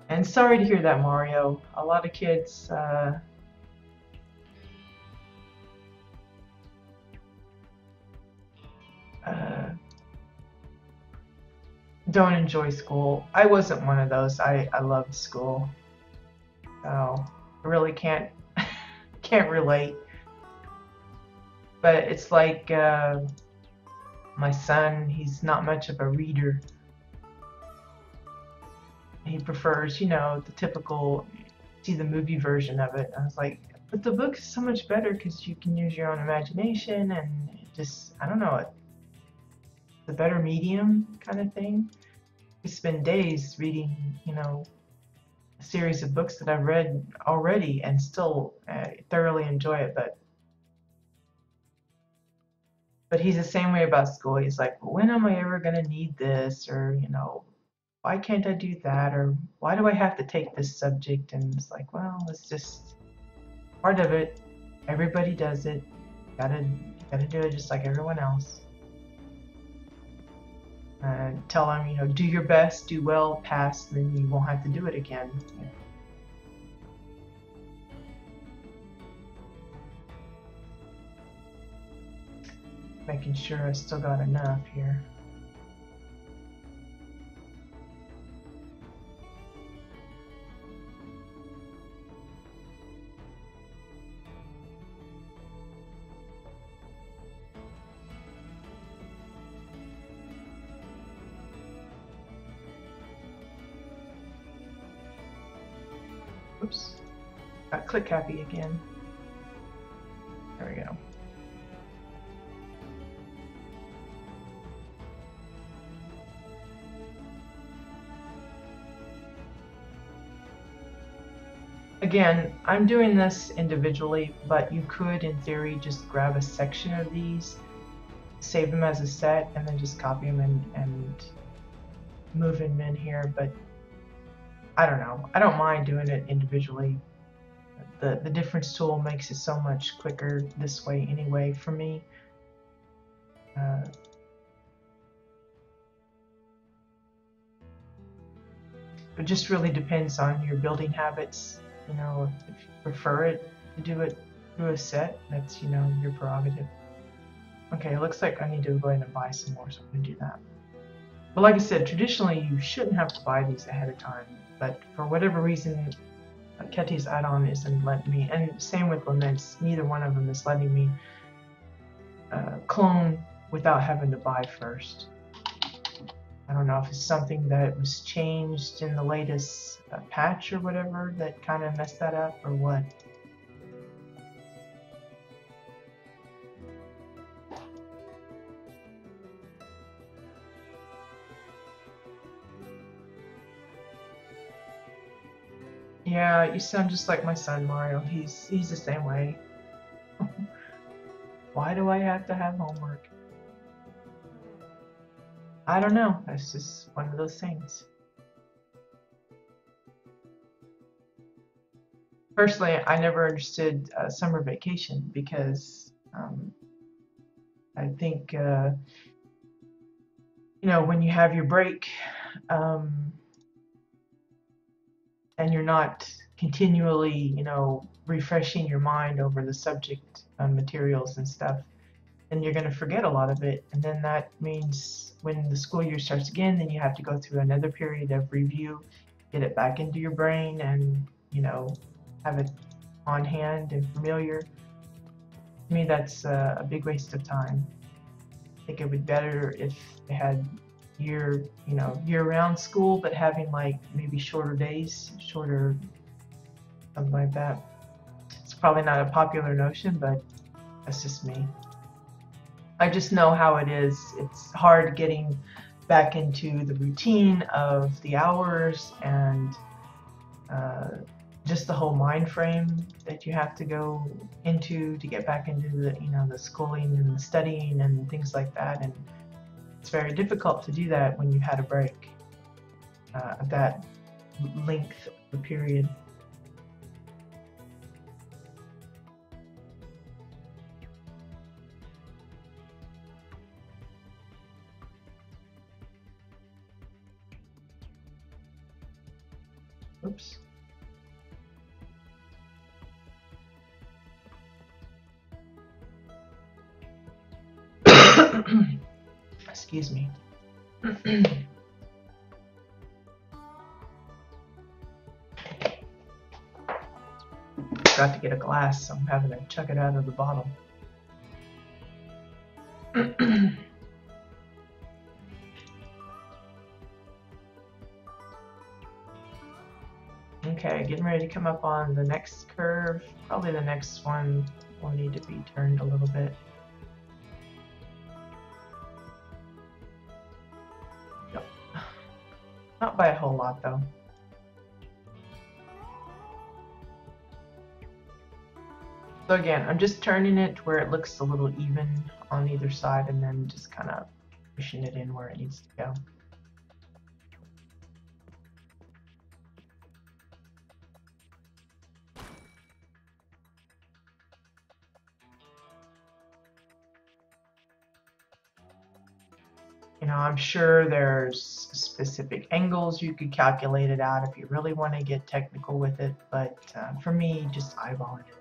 And sorry to hear that, Mario. A lot of kids don't enjoy school. I wasn't one of those. I loved school, so I really can't relate. But it's like my son, he's not much of a reader. He prefers, you know, the typical, see the movie version of it. I was like, but the book is so much better because you can use your own imagination and just, I don't know, it's a better medium kind of thing. We spend days reading, you know, a series of books that I've read already and still thoroughly enjoy it. But he's the same way about school. He's like, well, when am I ever going to need this? Or, you know, why can't I do that? Or why do I have to take this subject? And it's like, well, it's just part of it. Everybody does it. Gotta do it just like everyone else. Tell them, you know, do your best, do well, pass, then you won't have to do it again. Making sure I still got enough here. Oops, got click happy again. There we go. Again, I'm doing this individually, but you could, in theory, just grab a section of these, save them as a set, and then just copy them and move them in here. But I don't know. I don't mind doing it individually. The difference tool makes it so much quicker this way anyway for me. It just really depends on your building habits. You know, if you prefer it to do it through a set, that's, you know, your prerogative. Okay, it looks like I need to go ahead and buy some more, so I'm going to do that. But like I said, traditionally you shouldn't have to buy these ahead of time, but for whatever reason, Ketty's add-on isn't letting me, and same with Laments, neither one of them is letting me clone without having to buy first. I don't know if it's something that was changed in the latest patch or whatever that kind of messed that up or what. Yeah, you sound just like my son Mario. He's the same way. Why do I have to have homework? I don't know. That's just one of those things. personally, I never understood summer vacation because I think, when you have your break, um, and you're not continually, refreshing your mind over the subject materials and stuff, then you're going to forget a lot of it. And then that means when the school year starts again, then you have to go through another period of review, get it back into your brain, and, have it on hand and familiar. To me, that's a big waste of time. I think it would be better if they had year-round school, but having like maybe shorter days, something like that. It's probably not a popular notion, but that's just me. I just know how it is. It's hard getting back into the routine of the hours and just the whole mind frame that you have to go into to get back into the schooling and the studying and things like that. And it's very difficult to do that when you've had a break of that length of the period. Oops. Excuse me. Forgot to get a glass, so I'm having to chuck it out of the bottle. Okay, getting ready to come up on the next curve. Probably the next one will need to be turned a little bit. Yep. Not by a whole lot though. So again, I'm just turning it where it looks a little even on either side and then just kind of pushing it in where it needs to go. I'm sure there's specific angles you could calculate it out if you really want to get technical with it, but for me, just eyeballing it.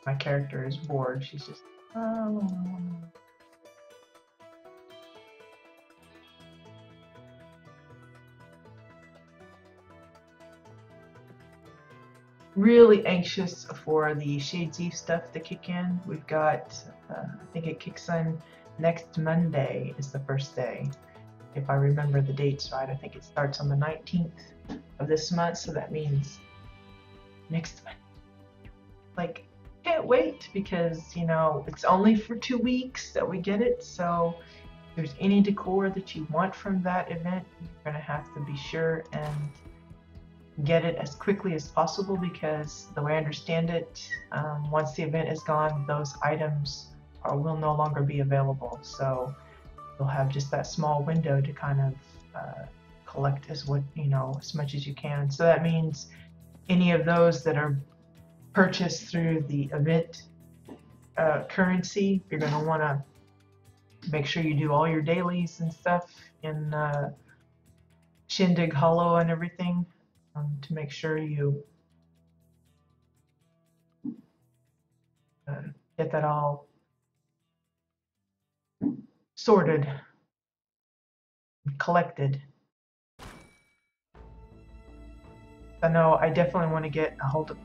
My character is bored. She's just, oh. Really anxious for the Shades Eve stuff to kick in. We've got, I think it kicks in next Monday is the first day. If I remember the dates right, I think it starts on the 19th of this month, so that means next month. Like, can't wait because, it's only for 2 weeks that we get it, so if there's any decor that you want from that event, you're going to have to be sure and get it as quickly as possible because the way I understand it, once the event is gone, those items will no longer be available. So you'll have just that small window to kind of collect as much as you can. So that means any of those that are purchased through the event currency, you're going to want to make sure you do all your dailies and stuff in Shindig Hollow and everything. To make sure you get that all sorted, collected. I know I definitely want to get a hold of,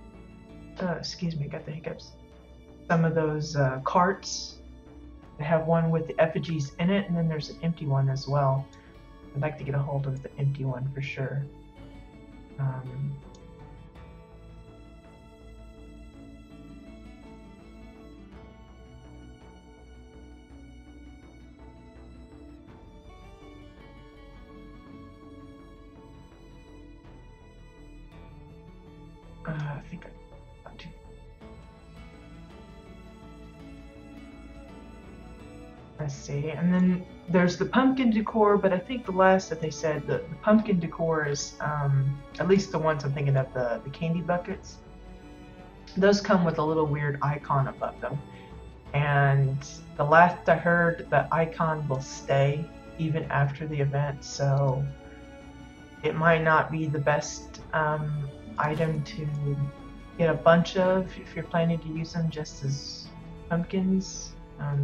excuse me, got the hiccups. Some of those carts. They have one with the effigies in it, and then there's an empty one as well. I'd like to get a hold of the empty one for sure. I think I got to. Let's see, and then there's the pumpkin decor, but I think the last that they said, the pumpkin decor is, at least the ones I'm thinking of, the candy buckets. Those come with a little weird icon above them. And the last I heard, the icon will stay even after the event, so it might not be the best item to get a bunch of if you're planning to use them just as pumpkins.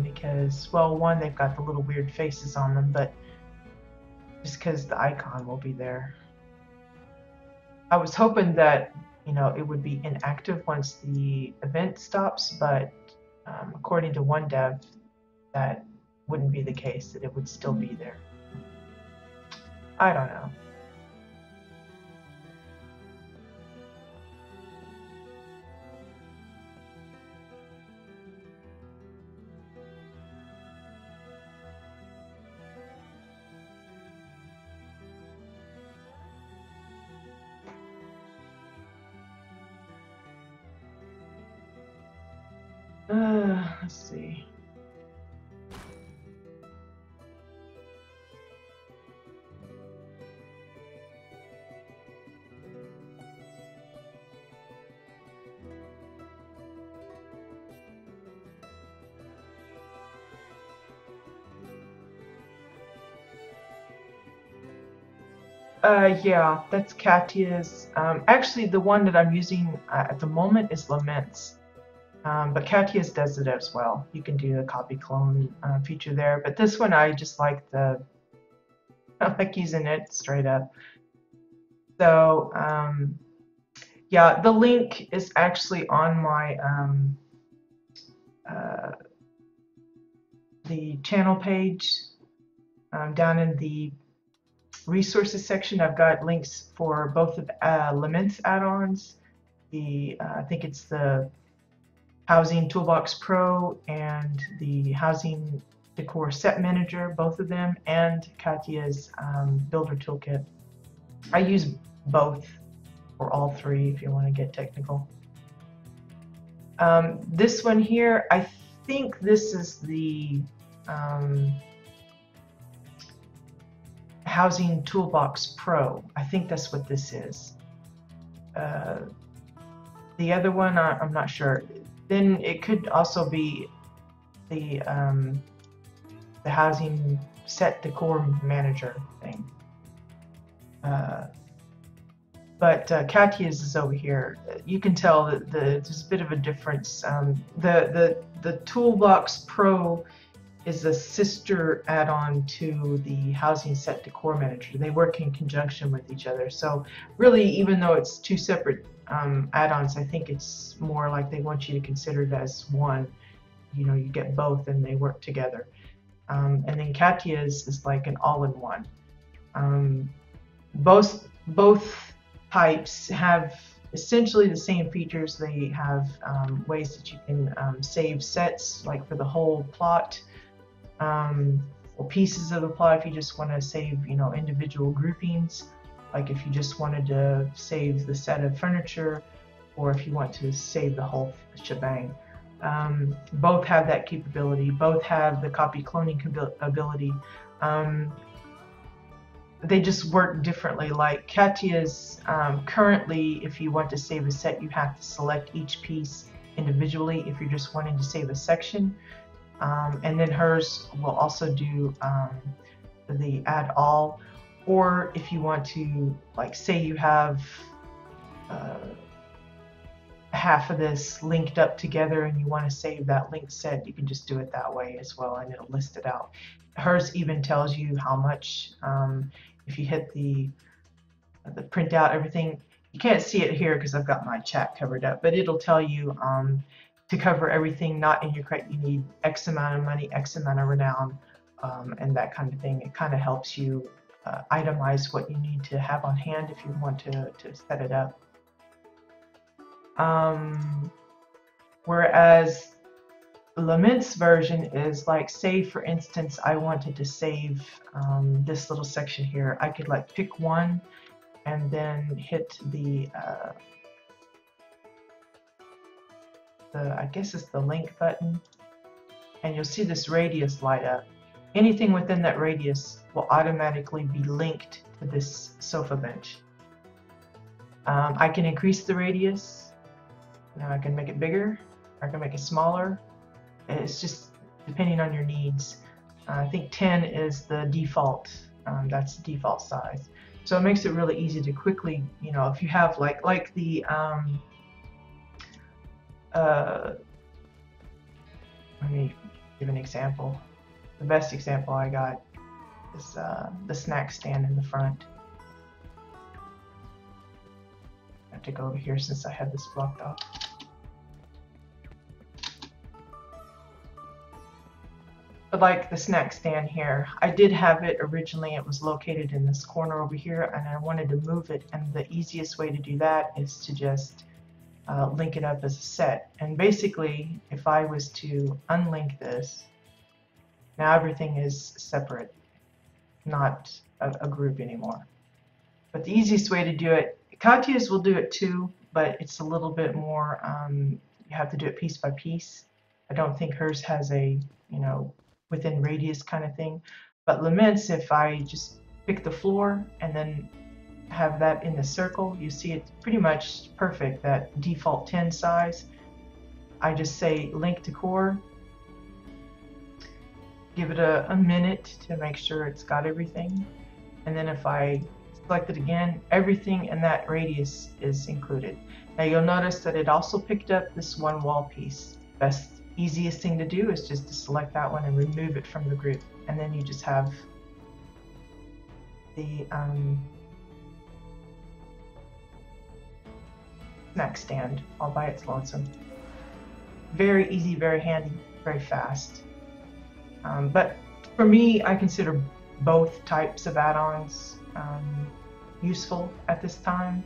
Because, well, one, they've got the little weird faces on them, but just because the icon will be there. I was hoping that, you know, it would be inactive once the event stops, but according to one dev, that wouldn't be the case, that it would still be there. I don't know. Let's see. Yeah, that's Katya's. Actually, the one that I'm using at the moment is Laments. But Katya's does it as well. You can do the copy clone feature there. But this one, I just like I like using it straight up. So, yeah, the link is actually on my the channel page down in the resources section. I've got links for both of Laments add-ons. I think it's the Housing Toolbox Pro and the Housing Decor Set Manager, both of them, and Katya's Builder Toolkit. I use both, or all three if you want to get technical. This one here, I think this is the Housing Toolbox Pro. I think that's what this is. The other one, I'm not sure. Then it could also be the Housing Set Decor Manager thing. But Katya's is over here. You can tell that there's a bit of a difference. The Toolbox Pro is a sister add-on to the Housing Set Decor Manager. They work in conjunction with each other. So really, even though it's two separate add-ons, I think it's more like they want you to consider it as one. You know, you get both and they work together. And then Katya's is like an all-in-one. Both types have essentially the same features. They have ways that you can save sets, like for the whole plot, or pieces of the plot if you just want to save, you know, individual groupings. Like if you just wanted to save the set of furniture, or if you want to save the whole shebang. Both have that capability. Both have the copy cloning ability. They just work differently. Like Katya's, currently, if you want to save a set, you have to select each piece individually if you're just wanting to save a section. And then hers will also do the add all. Or if you want to, like, say you have half of this linked up together and you want to save that linked set, you can just do it that way as well, and it'll list it out. Hers even tells you how much. If you hit the print out everything, you can't see it here because I've got my chat covered up, but it'll tell you to cover everything not in your credit, you need X amount of money, X amount of renown, and that kind of thing. It kind of helps you itemize what you need to have on hand if you want to set it up. Whereas Laments version is like, say for instance I wanted to save this little section here, I could like pick one and then hit the I guess it's the link button, and you'll see this radius light up. Anything within that radius will automatically be linked to this sofa bench. I can increase the radius. Now I can make it bigger, or I can make it smaller. It's just depending on your needs. I think 10 is the default. That's the default size. So it makes it really easy to quickly, if you have like the let me give an example. The best example I got is the snack stand in the front. I have to go over here since I have this blocked off. But like the snack stand here, I did have it originally. It was located in this corner over here, and I wanted to move it. And the easiest way to do that is to just link it up as a set. And basically, if I was to unlink this, now everything is separate, not a group anymore. But the easiest way to do it, Katya's will do it too, but it's a little bit more, you have to do it piece by piece. I don't think hers has a, within radius kind of thing. But Lament's, if I just pick the floor and then have that in the circle, you see it's pretty much perfect, that default 10 size. I just say link to core, give it a minute to make sure it's got everything, and then if I select it again, everything in that radius is included. Now you'll notice that it also picked up this one wall piece. Best easiest thing to do is just to select that one and remove it from the group, and then you just have the snack stand all by its lonesome. Very easy, very handy, very fast. But for me, I consider both types of add-ons useful at this time.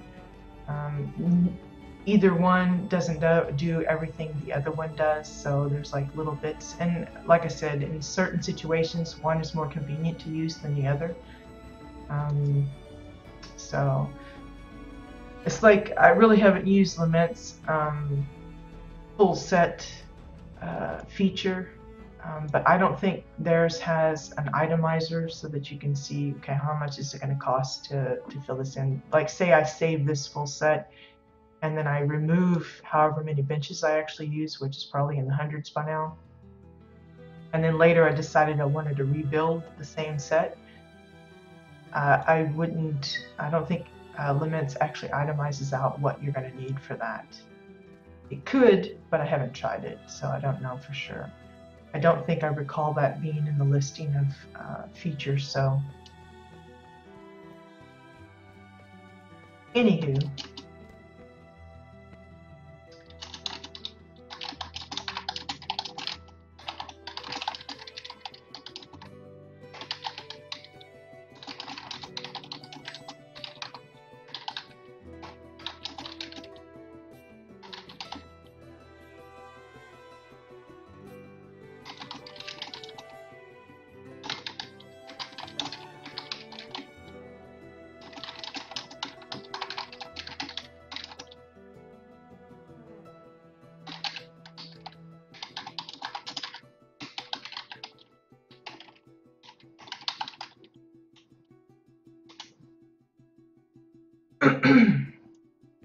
Either one doesn't do everything the other one does, so there's like little bits. And like I said, in certain situations, one is more convenient to use than the other. So it's like I really haven't used Lament's full set feature. But I don't think theirs has an itemizer so that you can see, okay, how much is it going to cost to fill this in. Like say I save this full set and then I remove however many benches I actually use, which is probably in the hundreds by now. And then later I decided I wanted to rebuild the same set. I don't think Laments actually itemizes out what you're going to need for that. It could, but I haven't tried it, so I don't know for sure. I don't think I recall that being in the listing of features, so. Anywho.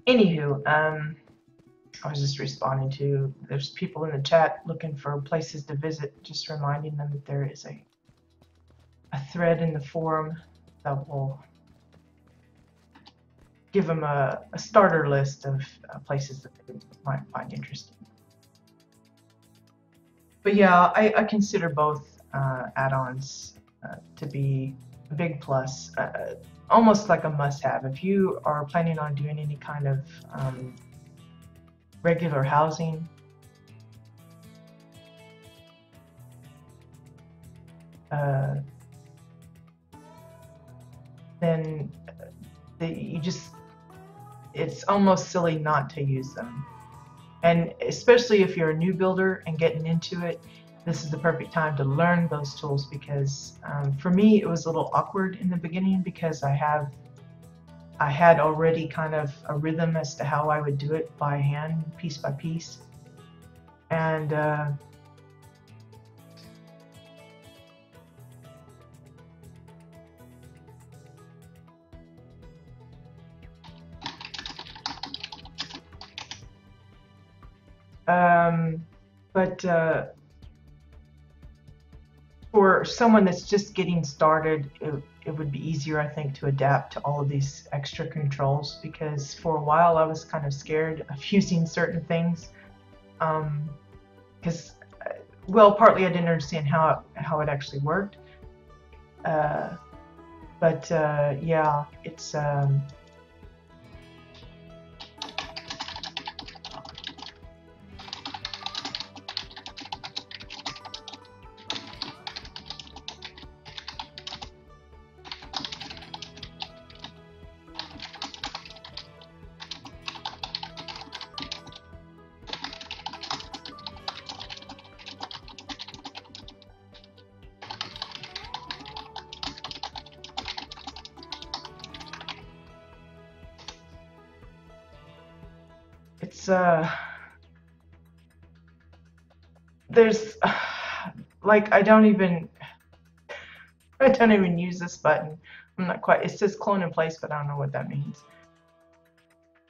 Anywho, I was just responding to, there's people in the chat looking for places to visit, just reminding them that there is a thread in the forum that will give them a starter list of places that they might find interesting. But yeah, I consider both add-ons to be a big plus. Almost like a must-have. If you are planning on doing any kind of regular housing, then it's almost silly not to use them. And especially if you're a new builder and getting into it, this is the perfect time to learn those tools, because for me it was a little awkward in the beginning because I had already kind of a rhythm as to how I would do it by hand, piece by piece. And but for someone that's just getting started, it would be easier, I think, to adapt to all of these extra controls, because for a while I was kind of scared of using certain things, because well, partly I didn't understand how it actually worked, but yeah, it's there's like I don't even use this button. I'm not quite. It says clone in place, but I don't know what that means.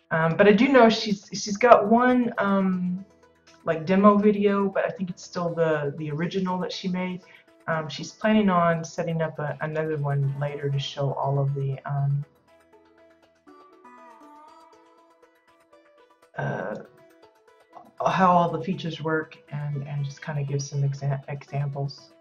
But I do know she's got one like demo video, but I think it's still the original that she made. She's planning on setting up another one later to show all of the how all the features work, and just kind of give some examples.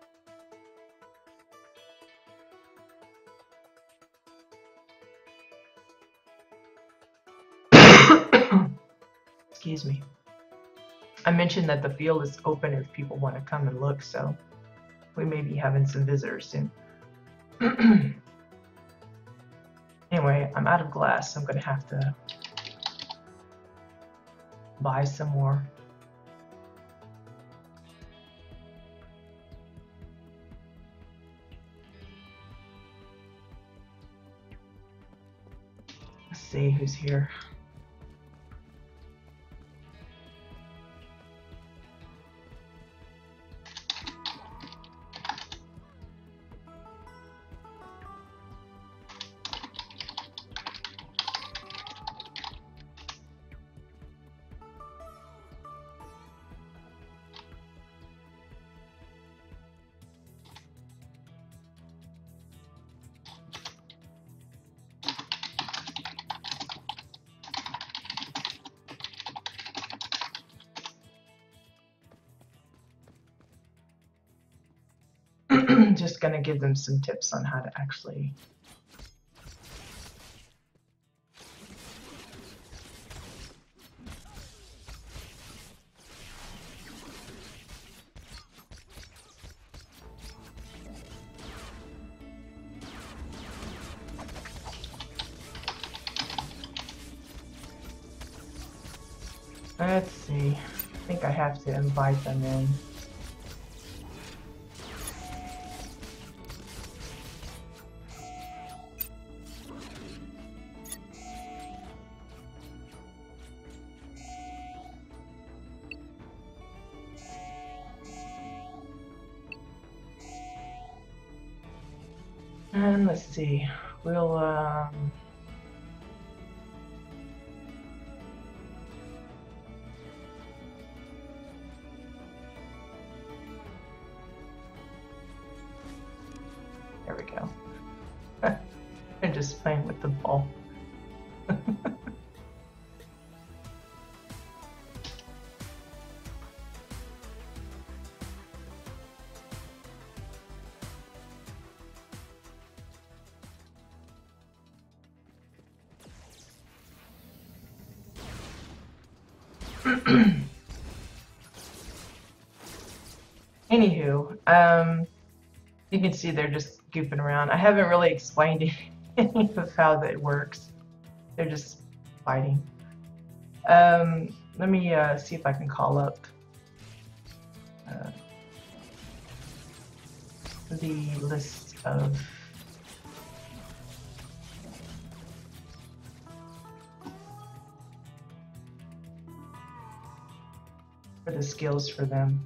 Excuse me. I mentioned that the field is open if people want to come and look, so we may be having some visitors soon. Anyway, I'm out of glass, so I'm going to have to buy some more. Let's see who's here. Just going to give them some tips on how to actually let's see. I think I have to invite them in. And let's see, we'll there we go. I'm just playing with the ball. Anywho, you can see they're just goofing around. I haven't really explained any of how that works. They're just fighting. Let me see if I can call up the list of for the skills for them.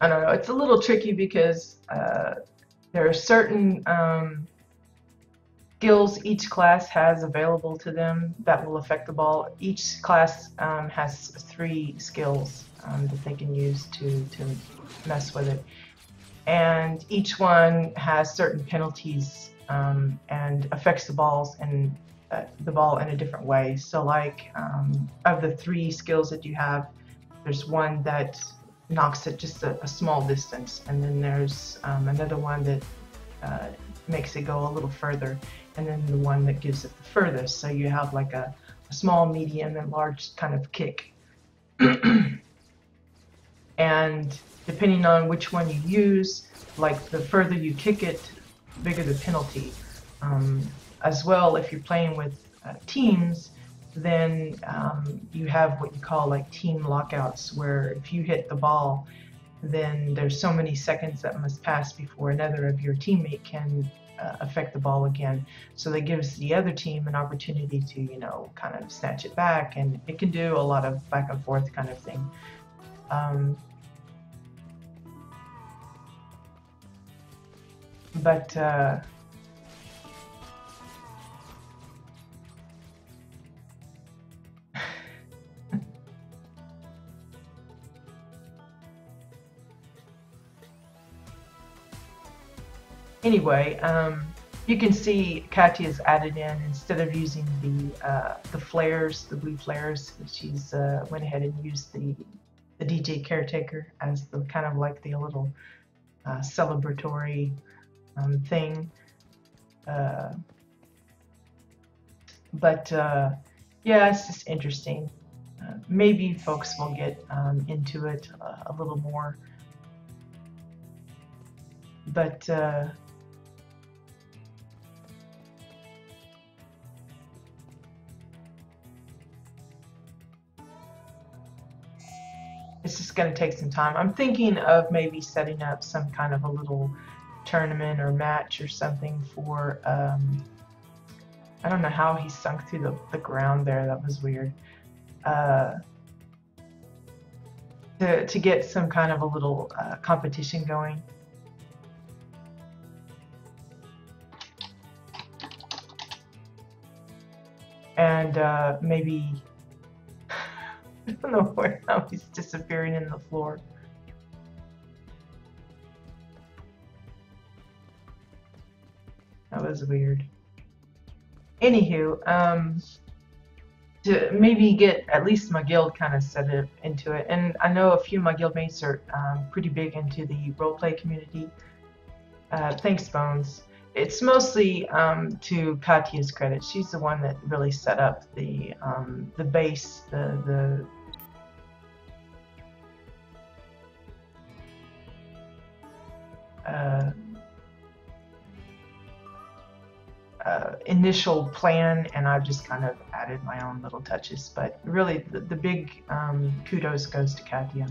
I don't know, it's a little tricky because there are certain skills each class has available to them that will affect the ball. Each class has 3 skills that they can use to mess with it. And each one has certain penalties and affects the ball in a different way. So like of the 3 skills that you have, there's one that knocks it just a small distance, and then there's another one that makes it go a little further, and then the one that gives it the furthest. So you have like a small, medium, and large kind of kick. And depending on which one you use, like the further you kick it, the bigger the penalty. As well, if you're playing with teams, then you have what you call like team lockouts, where if you hit the ball, then there's so many seconds that must pass before another of your teammate can affect the ball again. So that gives the other team an opportunity to, you know, kind of snatch it back, and it can do a lot of back and forth kind of thing. But anyway, you can see Katya's added in, instead of using the flares, the blue flares, she's went ahead and used the DJ Caretaker as the kind of like the little celebratory thing. But yeah, it's just interesting. Maybe folks will get into it a little more. But it's just going to take some time. I'm thinking of maybe setting up some kind of a little tournament or match or something for, I don't know how he sunk through the ground there. That was weird. To get some kind of a little competition going. And maybe, I don't know how he's disappearing in the floor. That was weird. Anywho, to maybe get at least my guild kind of set it into it. And I know a few of my guildmates are pretty big into the roleplay community. Thanks, Bones. It's mostly to Katya's credit. She's the one that really set up the base, the initial plan, and I've just kind of added my own little touches. But really, the big kudos goes to Katya.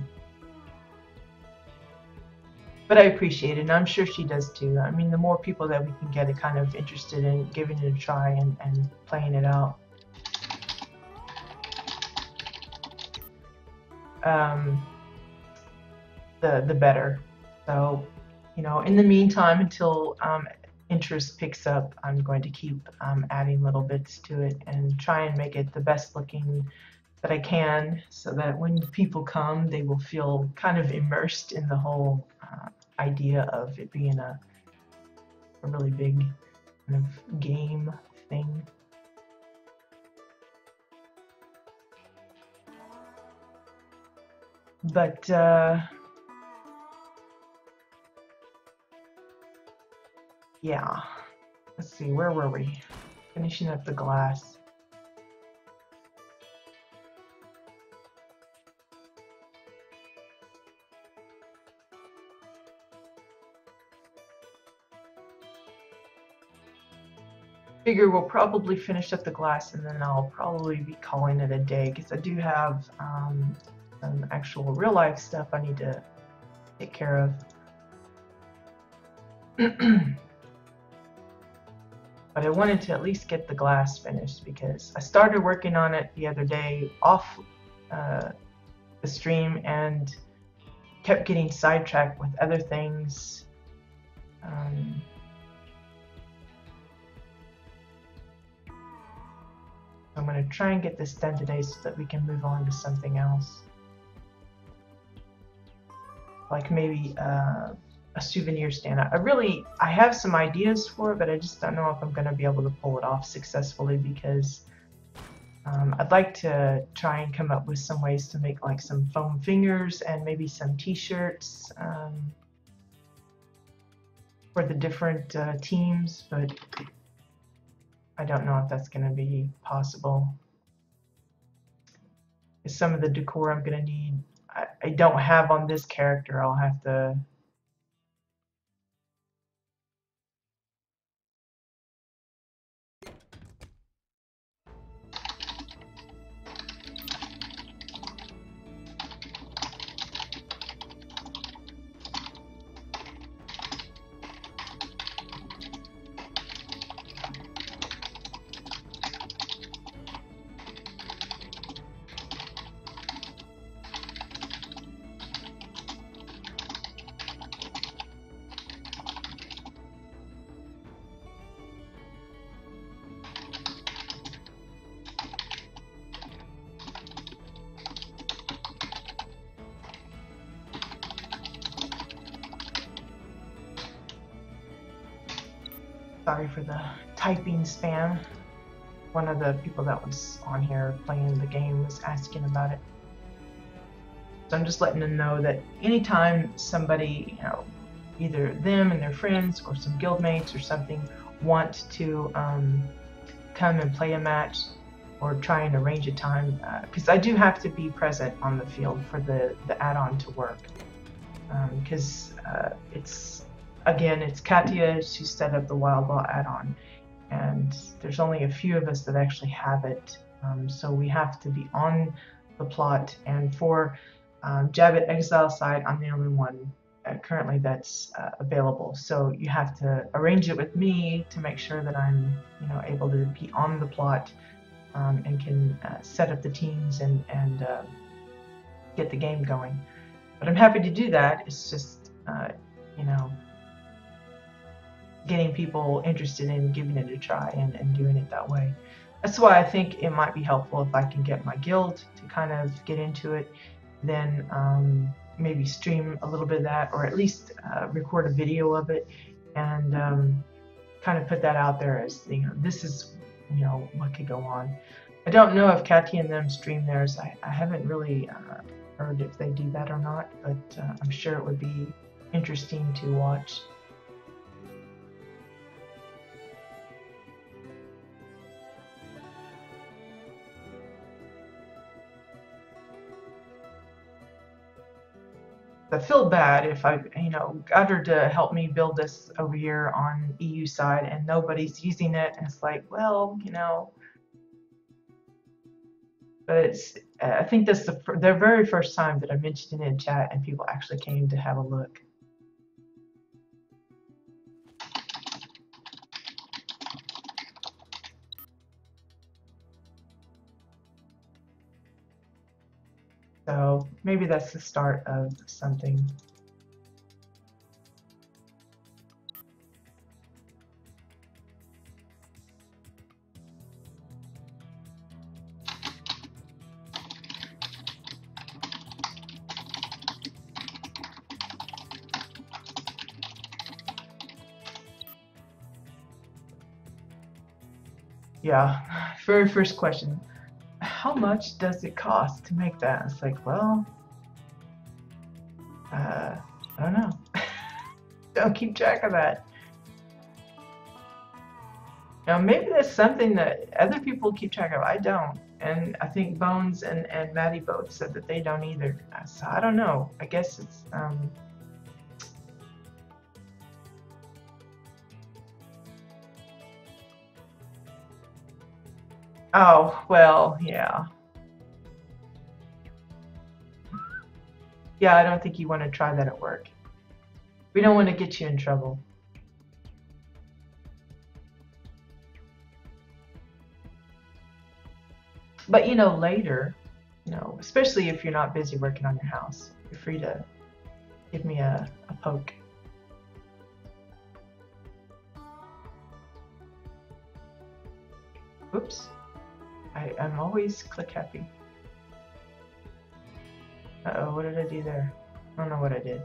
But I appreciate it, and I'm sure she does too. I mean, the more people that we can get kind of interested in giving it a try and playing it out, the better. So, you know, in the meantime, until interest picks up, I'm going to keep adding little bits to it and try and make it the best looking that I can, so that when people come, they will feel kind of immersed in the whole idea of it being a really big kind of game thing. But yeah, let's see, where were we? Finishing up the glass. figure we'll probably finish up the glass and then I'll probably be calling it a day because I do have some actual real life stuff I need to take care of. But I wanted to at least get the glass finished because I started working on it the other day off the stream and kept getting sidetracked with other things. I'm going to try and get this done today so that we can move on to something else. Like maybe a souvenir stand. I have some ideas for it, but I just don't know if I'm going to be able to pull it off successfully because I'd like to try and come up with some ways to make like some foam fingers and maybe some t-shirts for the different teams, but I don't know if that's going to be possible. Some of the decor I'm going to need, I don't have on this character. I'll have to sorry for the typing spam. One of the people that was on here playing the game was asking about it. So I'm just letting them know that anytime somebody, you know, either them and their friends or some guildmates or something want to come and play a match or try and arrange a time, because I do have to be present on the field for the add-on to work. Because it's Katya, she set up the Wildball add-on, and there's only a few of us that actually have it, so we have to be on the plot. And for Jabbit Exile side, I'm the only one currently that's available, so you have to arrange it with me to make sure that I'm, you know, able to be on the plot and can set up the teams and get the game going. But I'm happy to do that. It's just you know, getting people interested in giving it a try and doing it that way. That's why I think it might be helpful if I can get my guild to kind of get into it, then maybe stream a little bit of that, or at least record a video of it and kind of put that out there as, you know, this is, you know, what could go on. I don't know if Katya and them stream theirs. I haven't really heard if they do that or not, but I'm sure it would be interesting to watch. I feel bad if I, you know, got her to help me build this over here on EU side and nobody's using it, and it's like, well, you know. But it's, I think that's the very first time that I mentioned it in chat and people actually came to have a look. So maybe that's the start of something. Yeah, very first question. How much does it cost to make that? It's like, well, I don't know. Don't keep track of that. Now, maybe that's something that other people keep track of. I don't. And I think Bones and Maddie both said that they don't either. So I don't know. I guess it's... Oh, well, yeah. Yeah, I don't think you want to try that at work. We don't want to get you in trouble. But later, especially if you're not busy working on your house, you're free to give me a poke. Oops. I'm always click happy. Uh-oh, what did I do there? I don't know what I did.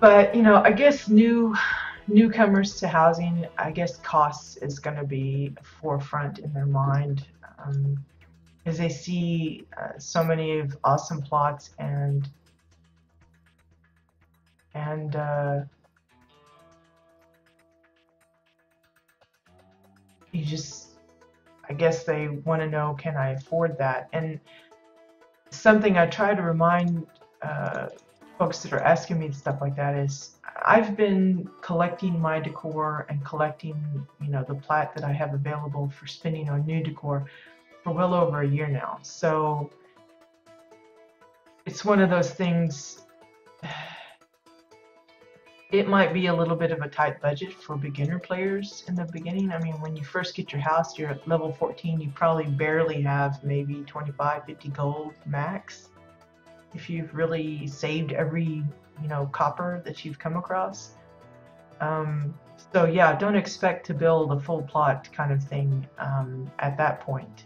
But I guess newcomers to housing, I guess costs is going to be forefront in their mind, as they see so many of awesome plots and you just, I guess they want to know, can I afford that? And something I try to remind folks that are asking me stuff like that is I've been collecting my decor and collecting, the plat that I have available for spending on new decor for well over a year now. So it's one of those things. It might be a little bit of a tight budget for beginner players in the beginning. I mean, when you first get your house, you're at level 14, you probably barely have maybe 25, 50 gold max. If you've really saved every, copper that you've come across. So yeah, don't expect to build a full plot kind of thing at that point.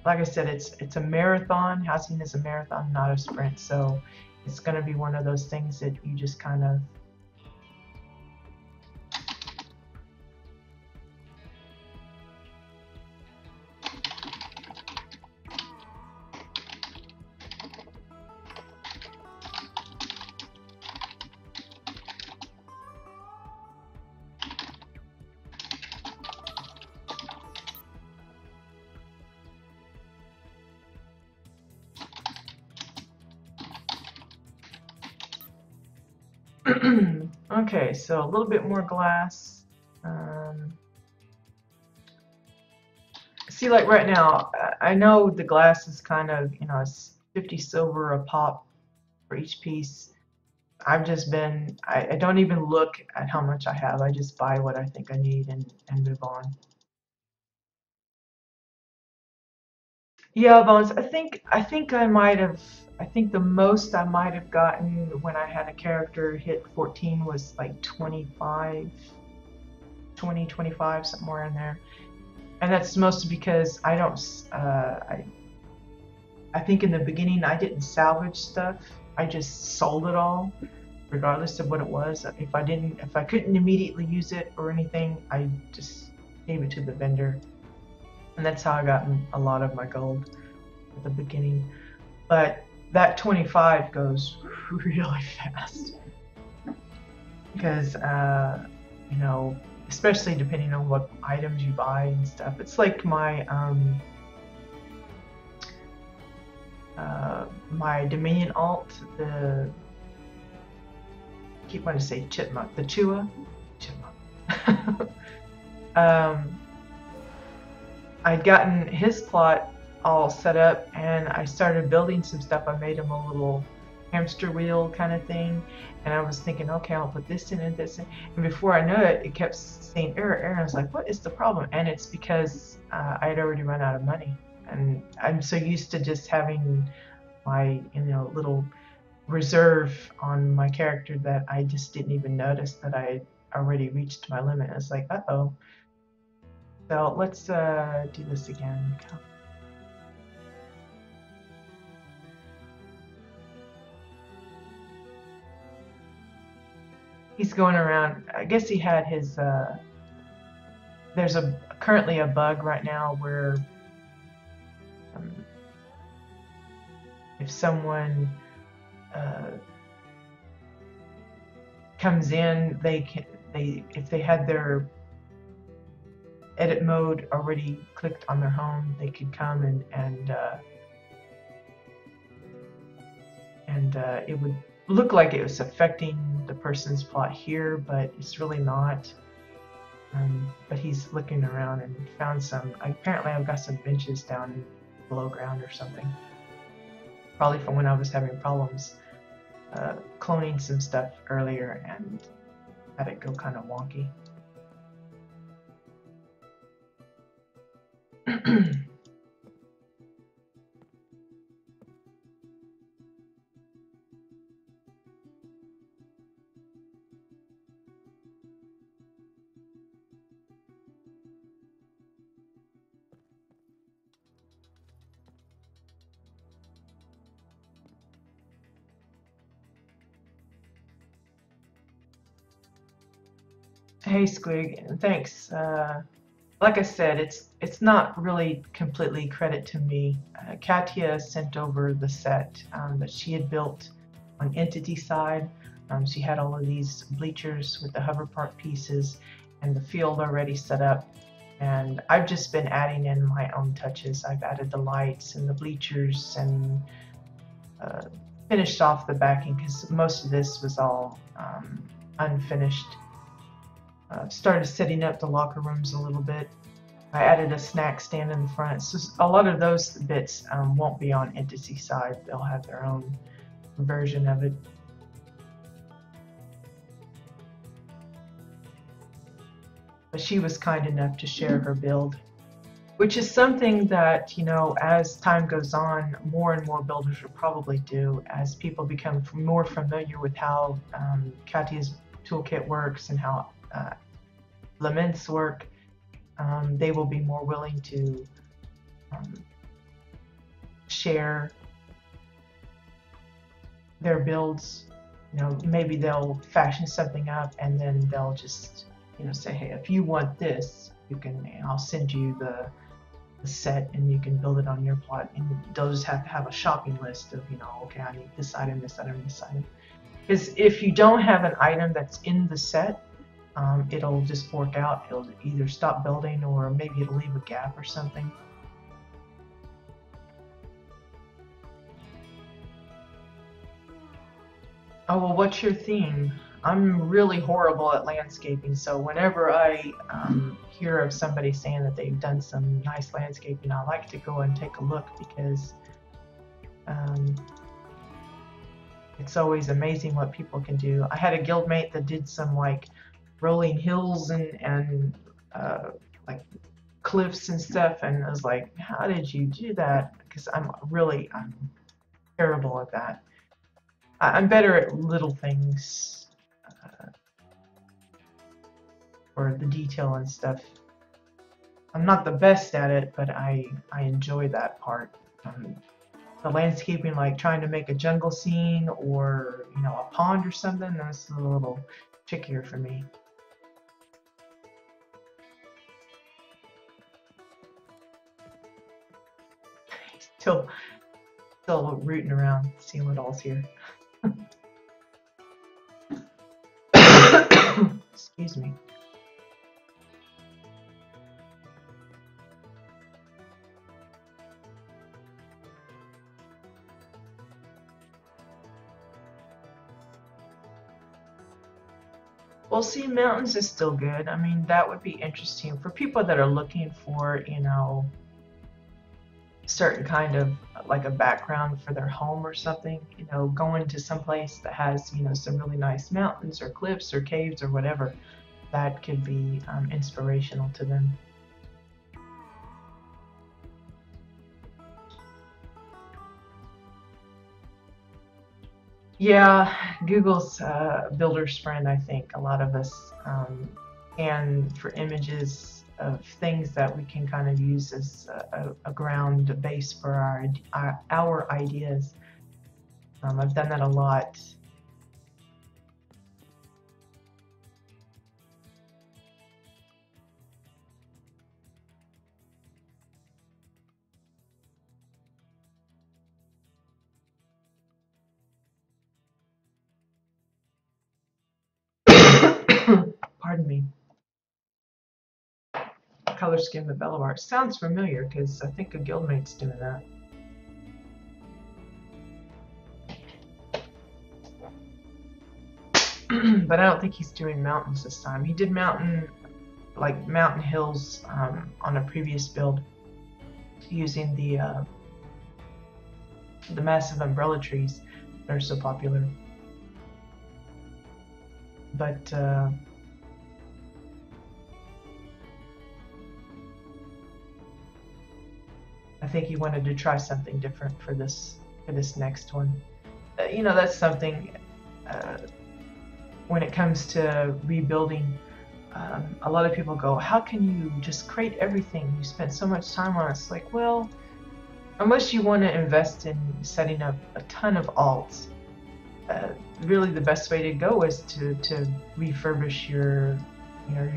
Like I said, it's a marathon. Housing is a marathon, not a sprint. So it's going to be one of those things that you just kind of okay, so a little bit more glass. See, like right now, I know the glass is kind of, it's 50 silver a pop for each piece. I've just been, I don't even look at how much I have. I just buy what I think I need and move on. Yeah, Bones, I think I think the most I might have gotten when I had a character hit 14 was like 25, 20, 25, somewhere in there. And that's mostly because I don't, I think in the beginning I didn't salvage stuff. I just sold it all, regardless of what it was. If I couldn't immediately use it or anything, I just gave it to the vendor. And that's how I got a lot of my gold at the beginning. But that 25 goes really fast because, especially depending on what items you buy and stuff. It's like my Dominion alt, I keep wanting to say chipmunk, the Chua, chipmunk. I'd gotten his plot all set up and I started building some stuff. I made him a little hamster wheel kind of thing, and I was thinking, okay, I'll put this in and this in, and before I know it, it kept saying error, error. I was like, what is the problem? And it's because I had already run out of money, and I'm so used to just having my little reserve on my character that I just didn't even notice that I had already reached my limit. It's like, uh-oh. So let's do this again. He's going around. I guess he had his. There's currently a bug right now where if someone comes in, if they had their edit mode already clicked on their home, they could come and it would look like it was affecting the person's plot here, but it's really not. But he's looking around and found some. Apparently, I've got some benches down below ground or something. Probably from when I was having problems cloning some stuff earlier and had it go kind of wonky. Hey Squig, thanks. Like I said, it's not really completely credit to me. Katya sent over the set that she had built on Entity side. She had all of these bleachers with the hover park pieces and the field already set up. And I've just been adding in my own touches. I've added the lights and the bleachers and finished off the backing because most of this was all unfinished. Started setting up the locker rooms a little bit. I added a snack stand in the front. So a lot of those bits won't be on Entity side. They'll have their own version of it. But she was kind enough to share her build, which is something that, you know, as time goes on, more and more builders will probably do as people become more familiar with how Katya's toolkit works and how Lament's work. They will be more willing to share their builds. You know, maybe they'll fashion something up and then they'll just, you know, say, hey, if you want this, you can. I'll send you the set and you can build it on your plot. And they'll just have to have a shopping list of, you know, okay, I need this item, this item, this item. Because if you don't have an item that's in the set, it'll just fork out. It'll either stop building or maybe it'll leave a gap or something. Oh, well, what's your theme? I'm really horrible at landscaping, so whenever I hear of somebody saying that they've done some nice landscaping, I like to go and take a look because it's always amazing what people can do. I had a guildmate that did some like rolling hills and like cliffs and stuff, and I was like, how did you do that? Because I'm terrible at that. I'm better at little things or the detail and stuff. I'm not the best at it, but I enjoy that part. The landscaping, like trying to make a jungle scene or, you know, a pond or something, that's a little trickier for me. Still rooting around, seeing what all's here. Excuse me. Well, see, mountains is still good. I mean, that would be interesting for people that are looking for, you know, certain kind of like a background for their home or something, you know, going to some place that has, you know, some really nice mountains or cliffs or caves or whatever, that could be inspirational to them. Yeah, Google's builder's friend, I think. A lot of us can, for images of things that we can kind of use as a ground base for our ideas. I've done that a lot. pardon me. Color scheme of Bellovar. Sounds familiar because I think a guildmate's doing that. But I don't think he's doing mountains this time. He did mountain hills on a previous build using the massive umbrella trees that are so popular. But I think he wanted to try something different for this next one. You know, that's something when it comes to rebuilding. A lot of people go, how can you just create everything? You spent so much time on it. It's like, well, unless you want to invest in setting up a ton of alts, really the best way to go is to refurbish your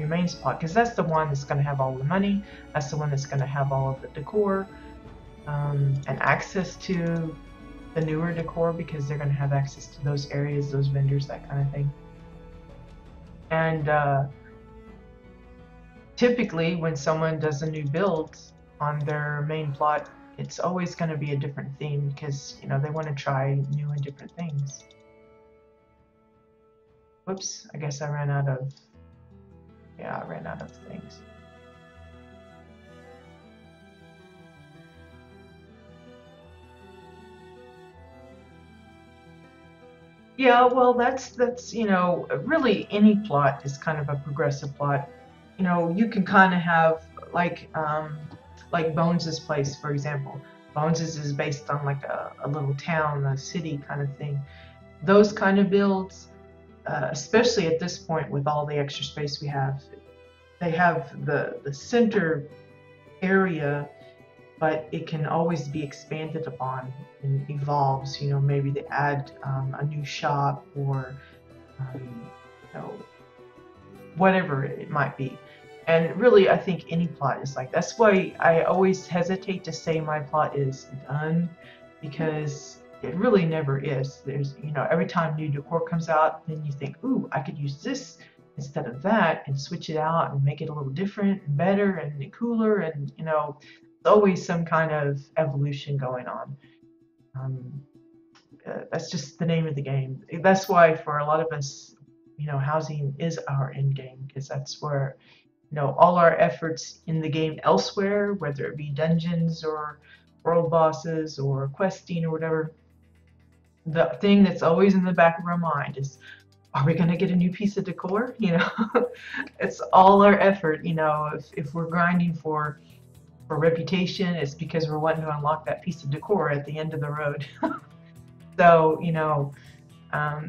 main spot, because that's the one that's going to have all the money. That's the one that's going to have all of the decor and access to the newer decor, because they're going to have access to those areas, those vendors, that kind of thing. And typically when someone does a new build on their main plot, it's always going to be a different theme, because they want to try new and different things. Whoops, I guess I ran out of things. Yeah, well, that's really any plot is kind of a progressive plot. You can kind of have like Bones's place, for example. Bones's is based on like a little town, a city kind of thing. Those kind of builds, especially at this point with all the extra space we have, they have the center area, but it can always be expanded upon and evolves. Maybe they add a new shop or whatever it might be. And really, I think any plot is like, that's why I always hesitate to say my plot is done, because it really never is. There's, every time new decor comes out, then you think, ooh, I could use this instead of that and switch it out and make it a little different and better and cooler. And, always some kind of evolution going on. That's just the name of the game. That's why for a lot of us, housing is our end game, because that's where all our efforts in the game elsewhere, whether it be dungeons or world bosses or questing or whatever, the thing that's always in the back of our mind is, are we going to get a new piece of decor? It's all our effort. If we're grinding for reputation, it's because we're wanting to unlock that piece of decor at the end of the road. So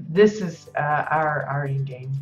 this is our end game.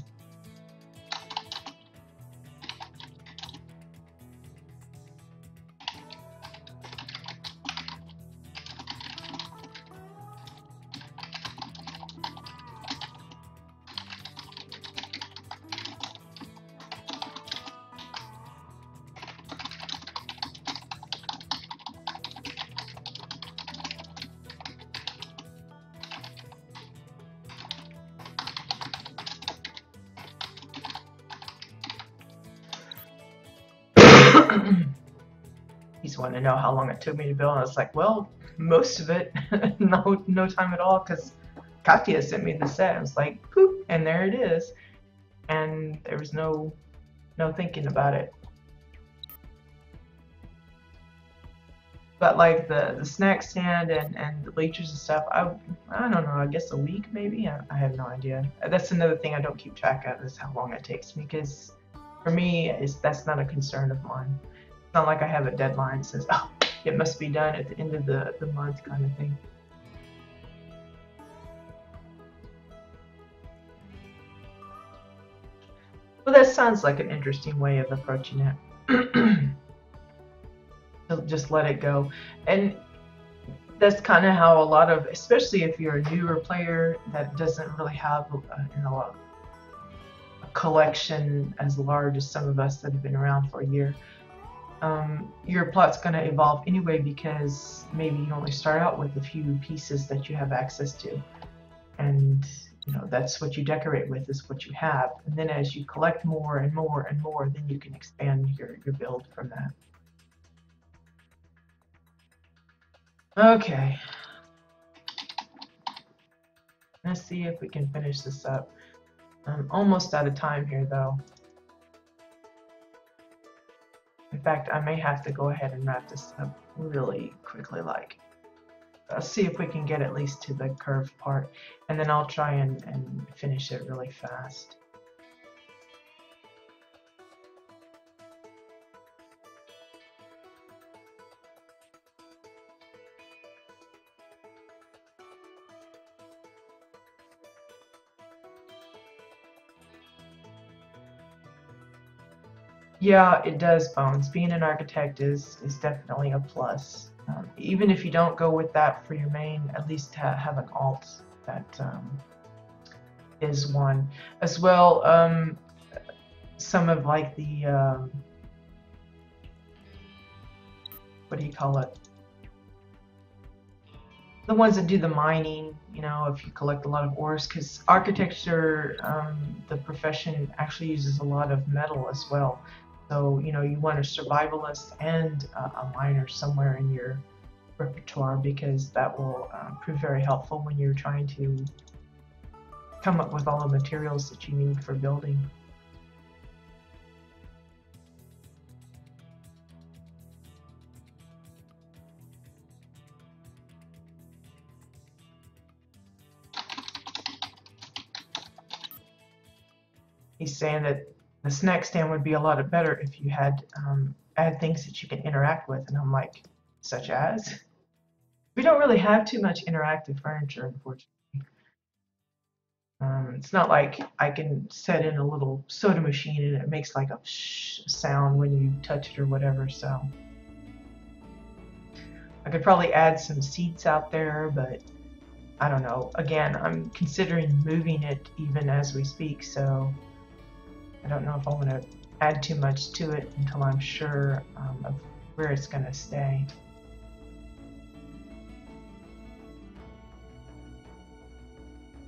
He's wanting to know how long it took me to build, and I was like, well, most of it, no time at all, because Katya sent me the set. I was like, poop, and there it is, and there was no thinking about it. But like the snack stand and the bleachers and stuff, I don't know, I guess a week maybe? I have no idea. That's another thing I don't keep track of, is how long it takes me, because for me, that's not a concern of mine. It's not like I have a deadline that says, oh, it must be done at the end of the month kind of thing. Well, that sounds like an interesting way of approaching it. To just let it go. And that's kind of how a lot of, especially if you're a newer player that doesn't really have a collection as large as some of us that have been around for a year, your plot's going to evolve anyway, because maybe you only start out with a few pieces that you have access to, and that's what you decorate with, is what you have. And then as you collect more and more and more, then you can expand your build from that. Okay. Let's see if we can finish this up. I'm almost out of time here, though. In fact, I may have to go ahead and wrap this up really quickly. Let's see if we can get at least to the curved part, and then I'll try and finish it really fast. Yeah, it does, Bones. Being an architect is definitely a plus. Even if you don't go with that for your main, at least have an alt that is one. As well, some of like the, what do you call it? The ones that do the mining, if you collect a lot of ores, because architecture, the profession actually uses a lot of metal as well. So, you want a survivalist and a miner somewhere in your repertoire, because that will prove very helpful when you're trying to come up with all the materials that you need for building. He's saying that the snack stand would be a lot better if you had add things that you can interact with, and I'm like, such as? We don't really have too much interactive furniture, unfortunately. It's not like I can set in a little soda machine and it makes like a shh sound when you touch it or whatever, so I could probably add some seats out there, but I don't know. Again, I'm considering moving it even as we speak, so I don't know if I want to add too much to it until I'm sure of where it's going to stay.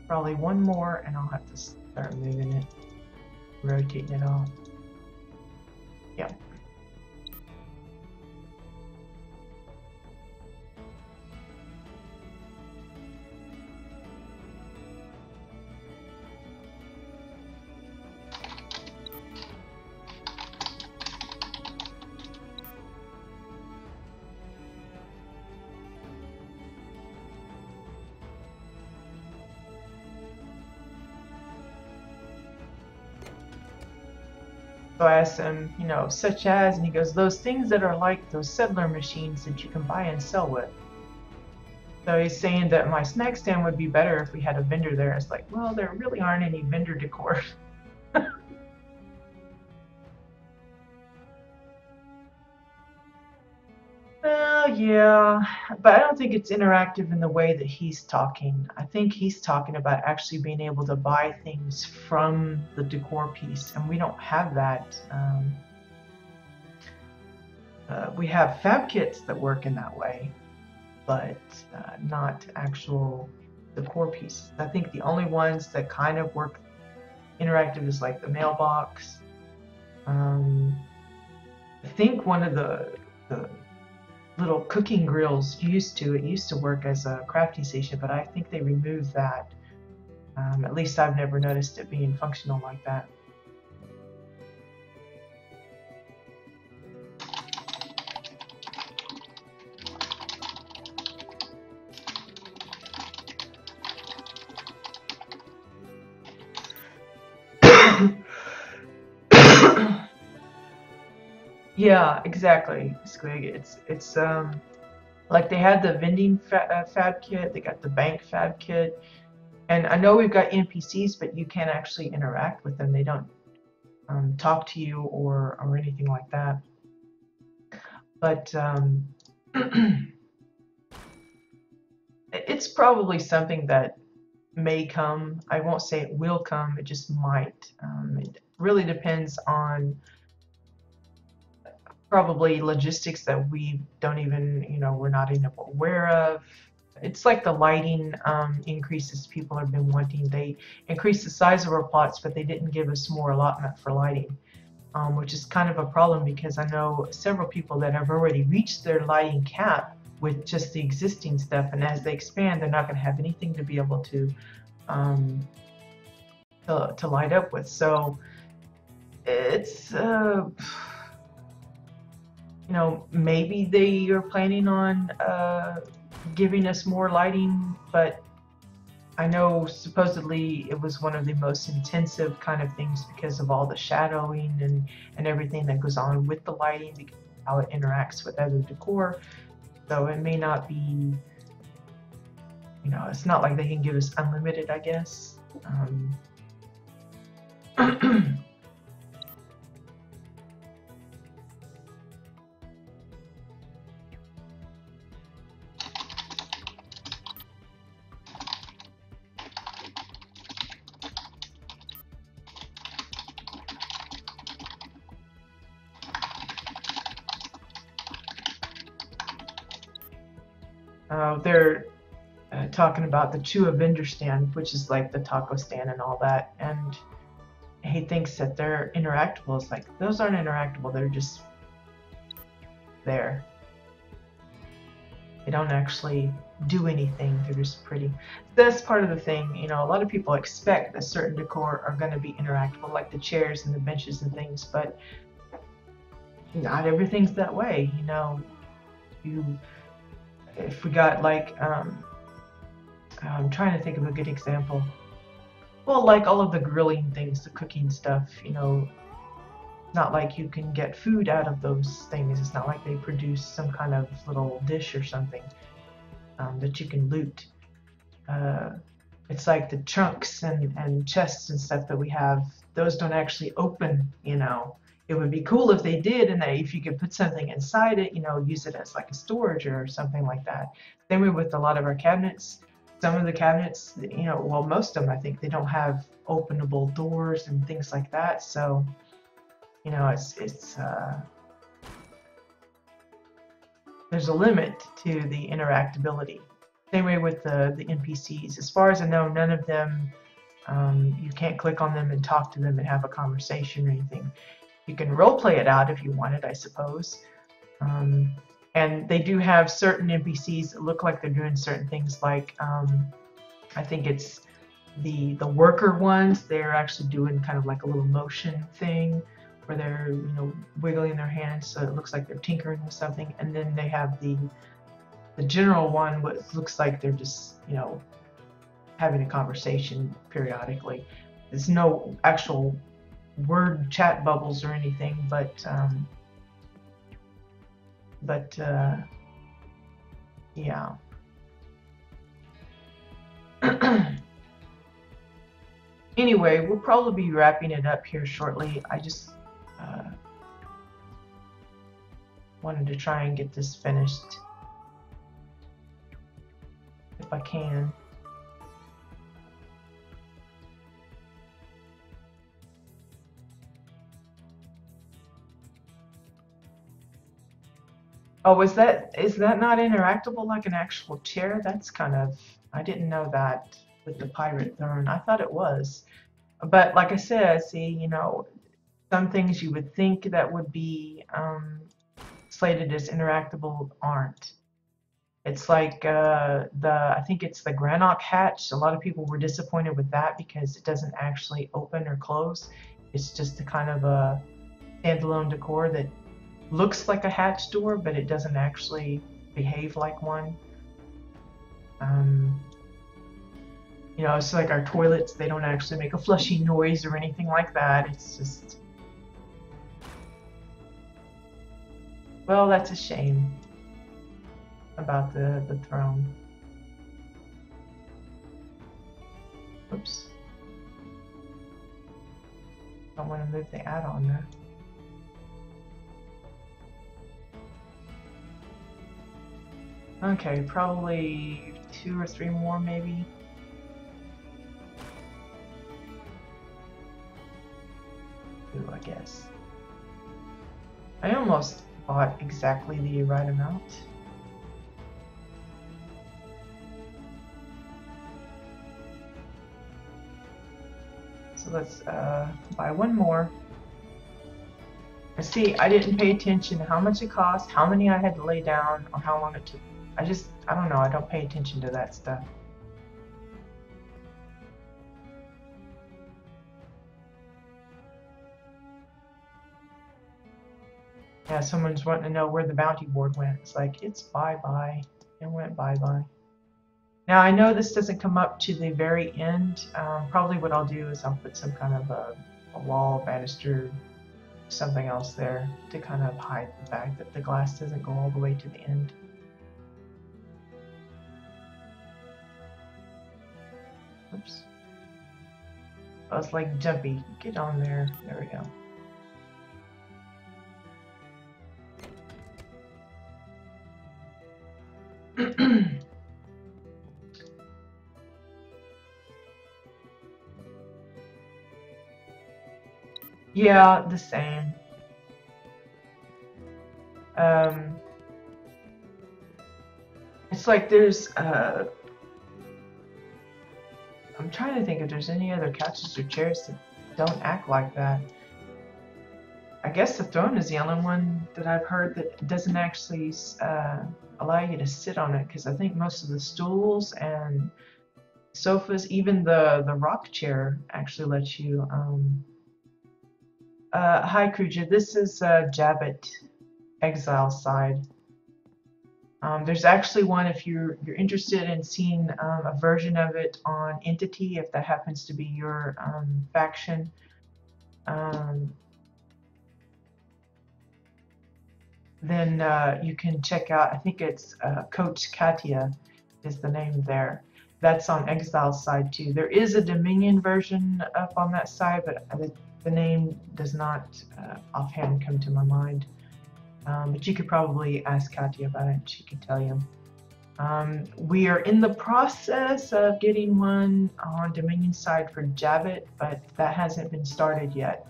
Probably one more and I'll have to start moving it, rotating it off. Yep. So I asked him, such as, and he goes, those things that are like those settler machines that you can buy and sell with. So he's saying that my snack stand would be better if we had a vendor there. It's like, well, there really aren't any vendor decor. Well, yeah, but I don't think it's interactive in the way that he's talking. I think he's talking about actually being able to buy things from the decor piece, and we don't have that. We have fab kits that work in that way, but not actual decor pieces. I think the only ones that kind of work interactive is like the mailbox. I think one of the little cooking grills used to work as a crafting station, but I think they removed that. At least I've never noticed it being functional like that. Yeah, exactly, Squig. It's like they had the vending fab kit, they got the bank fab kit, and I know we've got NPCs, but you can't actually interact with them. They don't talk to you or anything like that. But it's probably something that may come. I won't say it will come. It just might. It really depends on probably logistics that we don't even, we're not even aware of. it's like the lighting increases people have been wanting. They increased the size of our plots, but they didn't give us more allotment for lighting, which is kind of a problem because I know several people that have already reached their lighting cap with just the existing stuff, and as they expand, they're not going to have anything to be able to light up with. So it's you know, maybe they are planning on giving us more lighting, but I know supposedly it was one of the most intensive kind of things because of all the shadowing and everything that goes on with the lighting, because of how it interacts with other decor. So it may not be, you know, it's not like they can give us unlimited, I guess. They're talking about the Chua vendor stand, which is like the taco stand and all that, and he thinks that they're interactable. It's like, those aren't interactable, they're just there. They don't actually do anything, they're just pretty. That's part of the thing, you know, a lot of people expect that certain decor are going to be interactable, like the chairs and the benches and things, but not everything's that way, you know. If we got like, I'm trying to think of a good example. Well, like all of the grilling things, the cooking stuff, you know, not like you can get food out of those things. It's not like they produce some kind of little dish or something that you can loot. It's like the trunks and chests and stuff that we have, those don't actually open, you know. It would be cool if they did, and that if you could put something inside it, you know, use it as like a storage or something like that. Same way with a lot of our cabinets. Some of the cabinets, you know, well, most of them, I think, they don't have openable doors and things like that. So, you know, there's a limit to the interactability. Same way with the NPCs. As far as I know, none of them, you can't click on them and talk to them and have a conversation or anything. You can role play it out if you wanted, I suppose. And they do have certain NPCs that look like they're doing certain things, like I think it's the worker ones. They're actually doing kind of like a little motion thing where they're, you know, wiggling their hands so it looks like they're tinkering with something. And then they have the general one, what looks like they're just, you know, having a conversation periodically. There's no actual word chat bubbles or anything, but yeah. Anyway, we'll probably be wrapping it up here shortly. I just wanted to try and get this finished if I can. Oh, is that not interactable like an actual chair? That's kind of, I didn't know that with the pirate throne. I thought it was. But like I said, see, you know, some things you would think that would be slated as interactable aren't. It's like I think it's the Granok hatch. A lot of people were disappointed with that because it doesn't actually open or close. It's just a kind of a standalone decor that looks like a hatch door, but it doesn't actually behave like one. You know, it's like our toilets, they don't actually make a flushing noise or anything like that. It's just, well, that's a shame about the throne. Oops. I want to move the add-on there. Okay, probably 2 or 3 more maybe. Ooh, I guess. I almost bought exactly the right amount. So let's buy one more. And see, I didn't pay attention to how much it cost, how many I had to lay down, or how long it took. I don't know, I don't pay attention to that stuff. Yeah, someone's wanting to know where the bounty board went. It's like, it's bye-bye. It went bye-bye. Now, I know this doesn't come up to the very end. Probably what I'll do is I'll put some kind of a wall, banister, something else there to kind of hide the fact that the glass doesn't go all the way to the end. Oops. I was like, Jumpy, get on there. There we go. Yeah, the same. It's like there's I'm trying to think if there's any other couches or chairs that don't act like that. I guess the throne is the only one that I've heard that doesn't actually allow you to sit on it, because I think most of the stools and sofas, even the rock chair, actually lets you. Hi, Kruja. This is Jabbit Exile side. There's actually one if you're interested in seeing a version of it on Entity, if that happens to be your faction. Then you can check out, I think it's Coach Katia is the name there. That's on Exile side too. There is a Dominion version up on that side, but the name does not offhand come to my mind. But you could probably ask Katia about it, she could tell you. We are in the process of getting one on Dominion side for Jabbit, but that hasn't been started yet.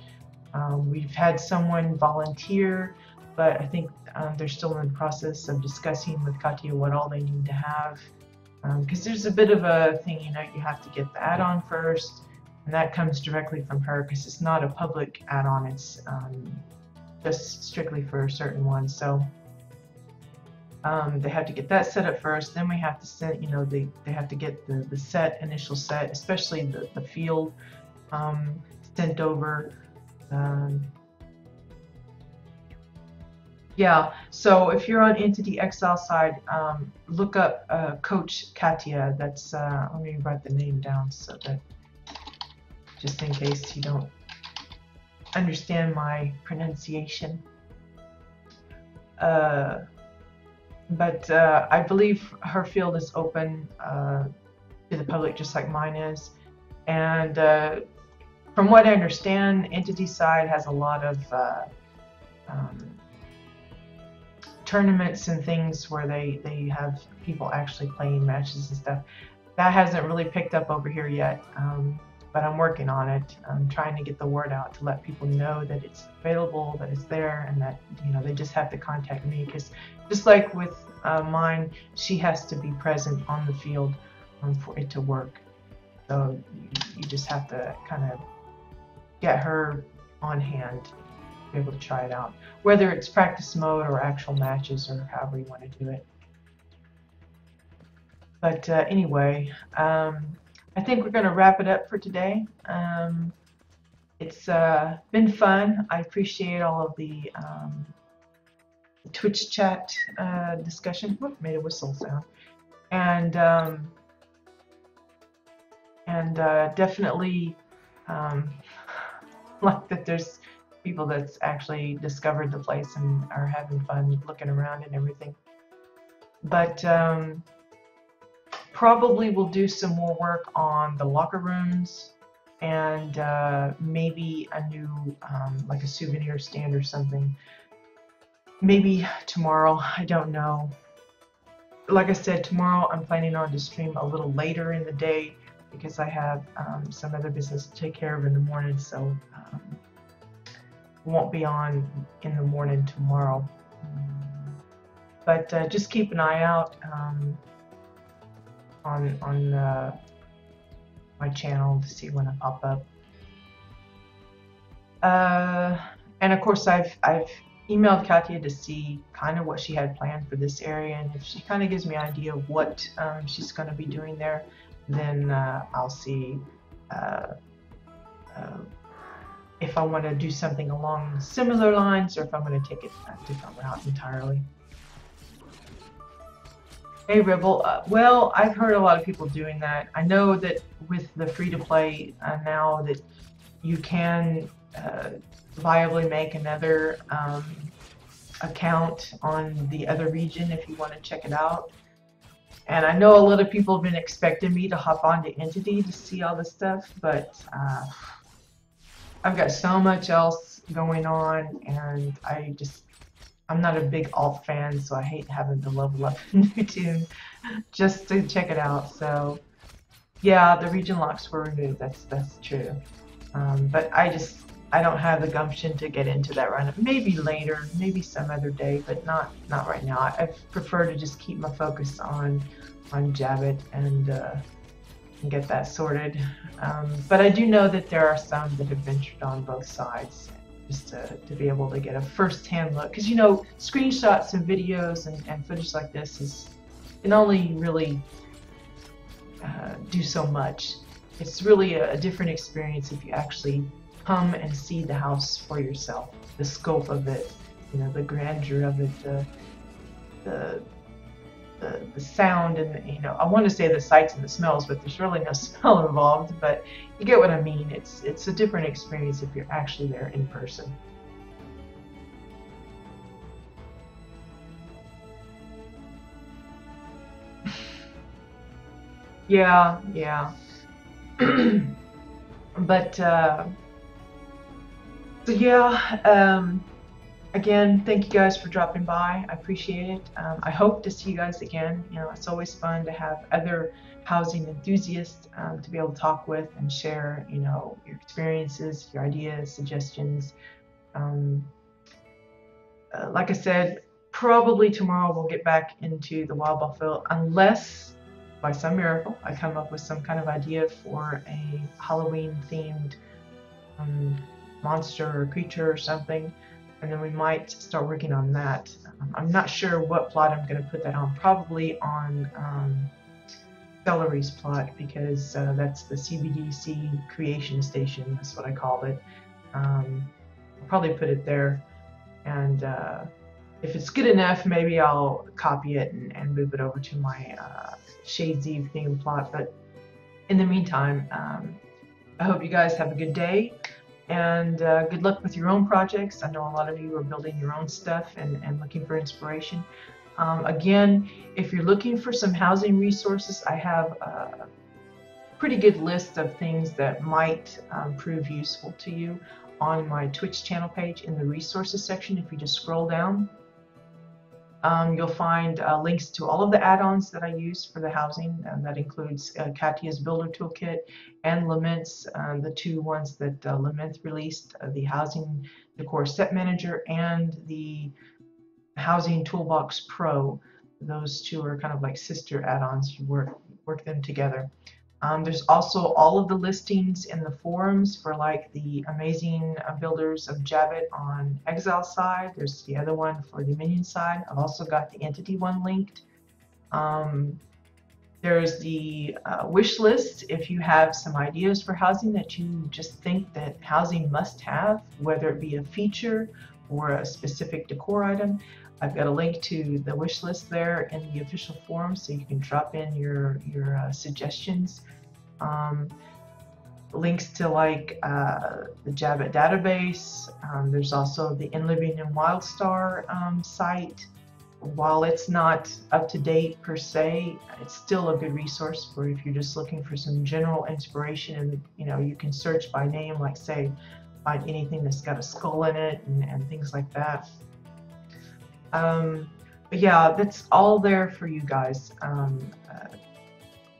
We've had someone volunteer, but I think they're still in the process of discussing with Katia what all they need to have. Because there's a bit of a thing, you know, you have to get the add-on first, and that comes directly from her because it's not a public add-on, it's just strictly for certain ones. So they have to get that set up first, then we have to send, you know, they have to get the set, initial set, especially the field sent over. Yeah, so if you're on Entity Exile side, look up Coach Katia. That's let me write the name down so that just in case you don't understand my pronunciation. But I believe her field is open to the public just like mine is. And from what I understand, Entity side has a lot of tournaments and things where they have people actually playing matches and stuff. That hasn't really picked up over here yet, but I'm working on it. I'm trying to get the word out to let people know that it's available, that it's there, and that, you know, they just have to contact me, because just like with mine, she has to be present on the field for it to work. So you just have to kind of get her on hand, be able to try it out, whether it's practice mode or actual matches or however you want to do it. But anyway, I think we're going to wrap it up for today. It's been fun. I appreciate all of the Twitch chat discussion. Whoop, made a whistle sound. And definitely like that there's people that's actually discovered the place and are having fun looking around and everything. But probably we'll do some more work on the locker rooms and maybe a new like a souvenir stand or something. Maybe tomorrow, I don't know. Like I said, tomorrow I'm planning on to stream a little later in the day because I have some other business to take care of in the morning, so won't be on in the morning tomorrow. But just keep an eye out on my channel to see when I pop up. And of course, I've emailed Katya to see kind of what she had planned for this area, and if she kind of gives me an idea of what she's going to be doing there, then I'll see uh, uh, if I want to do something along similar lines or if I'm going to take it a different route entirely. Hey Rebel, well, I've heard a lot of people doing that. I know that with the free-to-play now that you can viably make another account on the other region if you want to check it out. And I know a lot of people have been expecting me to hop onto Entity to see all this stuff, but I've got so much else going on, and I'm not a big alt fan, so I hate having to level up a new tune just to check it out. So yeah, the region locks were removed. That's true. But I don't have the gumption to get into that right now. Maybe later, maybe some other day, but not right now. I prefer to just keep my focus on Jabbit and get that sorted. But I do know that there are some that have ventured on both sides, just to be able to get a first-hand look. Because, you know, screenshots and videos and footage like this can only really do so much. It's really a different experience if you actually come and see the house for yourself, the scope of it, you know, the grandeur of it, the sound, and, you know, I want to say the sights and the smells, but there's really no smell involved, but you get what I mean. It's a different experience if you're actually there in person. Yeah, yeah. But so yeah, again, thank you guys for dropping by. I appreciate it. I hope to see you guys again. You know, it's always fun to have other housing enthusiasts to be able to talk with and share, you know, your experiences, your ideas, suggestions. Like I said, probably tomorrow we'll get back into the Wildball field, unless by some miracle I come up with some kind of idea for a Halloween themed monster or creature or something, and then we might start working on that. I'm not sure what plot I'm going to put that on. Probably on Celery's plot, because that's the CBDC creation station. That's what I called it. I'll probably put it there, and if it's good enough, maybe I'll copy it and move it over to my Shades Eve theme plot. But in the meantime, I hope you guys have a good day, and good luck with your own projects. I know a lot of you are building your own stuff and looking for inspiration. Again, if you're looking for some housing resources, I have a pretty good list of things that might prove useful to you on my Twitch channel page in the resources section. If you just scroll down, you'll find links to all of the add-ons that I use for the housing, and that includes Katya's Builder Toolkit and Lament's, the two ones that Lament released, the Housing Decor Set Manager and the Housing Toolbox Pro. Those two are kind of like sister add-ons. You work them together. There's also all of the listings in the forums for like the amazing builders of Jabbit on Exile side. There's the other one for the Minion side. I've also got the Entity one linked. There's the wish list if you have some ideas for housing that you just think that housing must have, whether it be a feature or a specific decor item. I've got a link to the wish list there in the official forum, so you can drop in your suggestions. Links to like the Jabbit database. There's also the In Living in WildStar site. While it's not up to date per se, it's still a good resource for if you're just looking for some general inspiration. And you know, you can search by name, like say, find anything that's got a skull in it and things like that. But yeah, that's all there for you guys.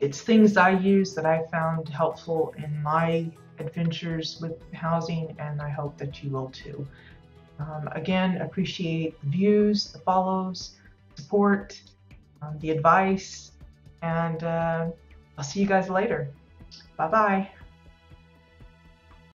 It's things I use that I found helpful in my adventures with housing, and I hope that you will too. Again, appreciate the views, the follows, support, the advice, and I'll see you guys later. Bye-bye.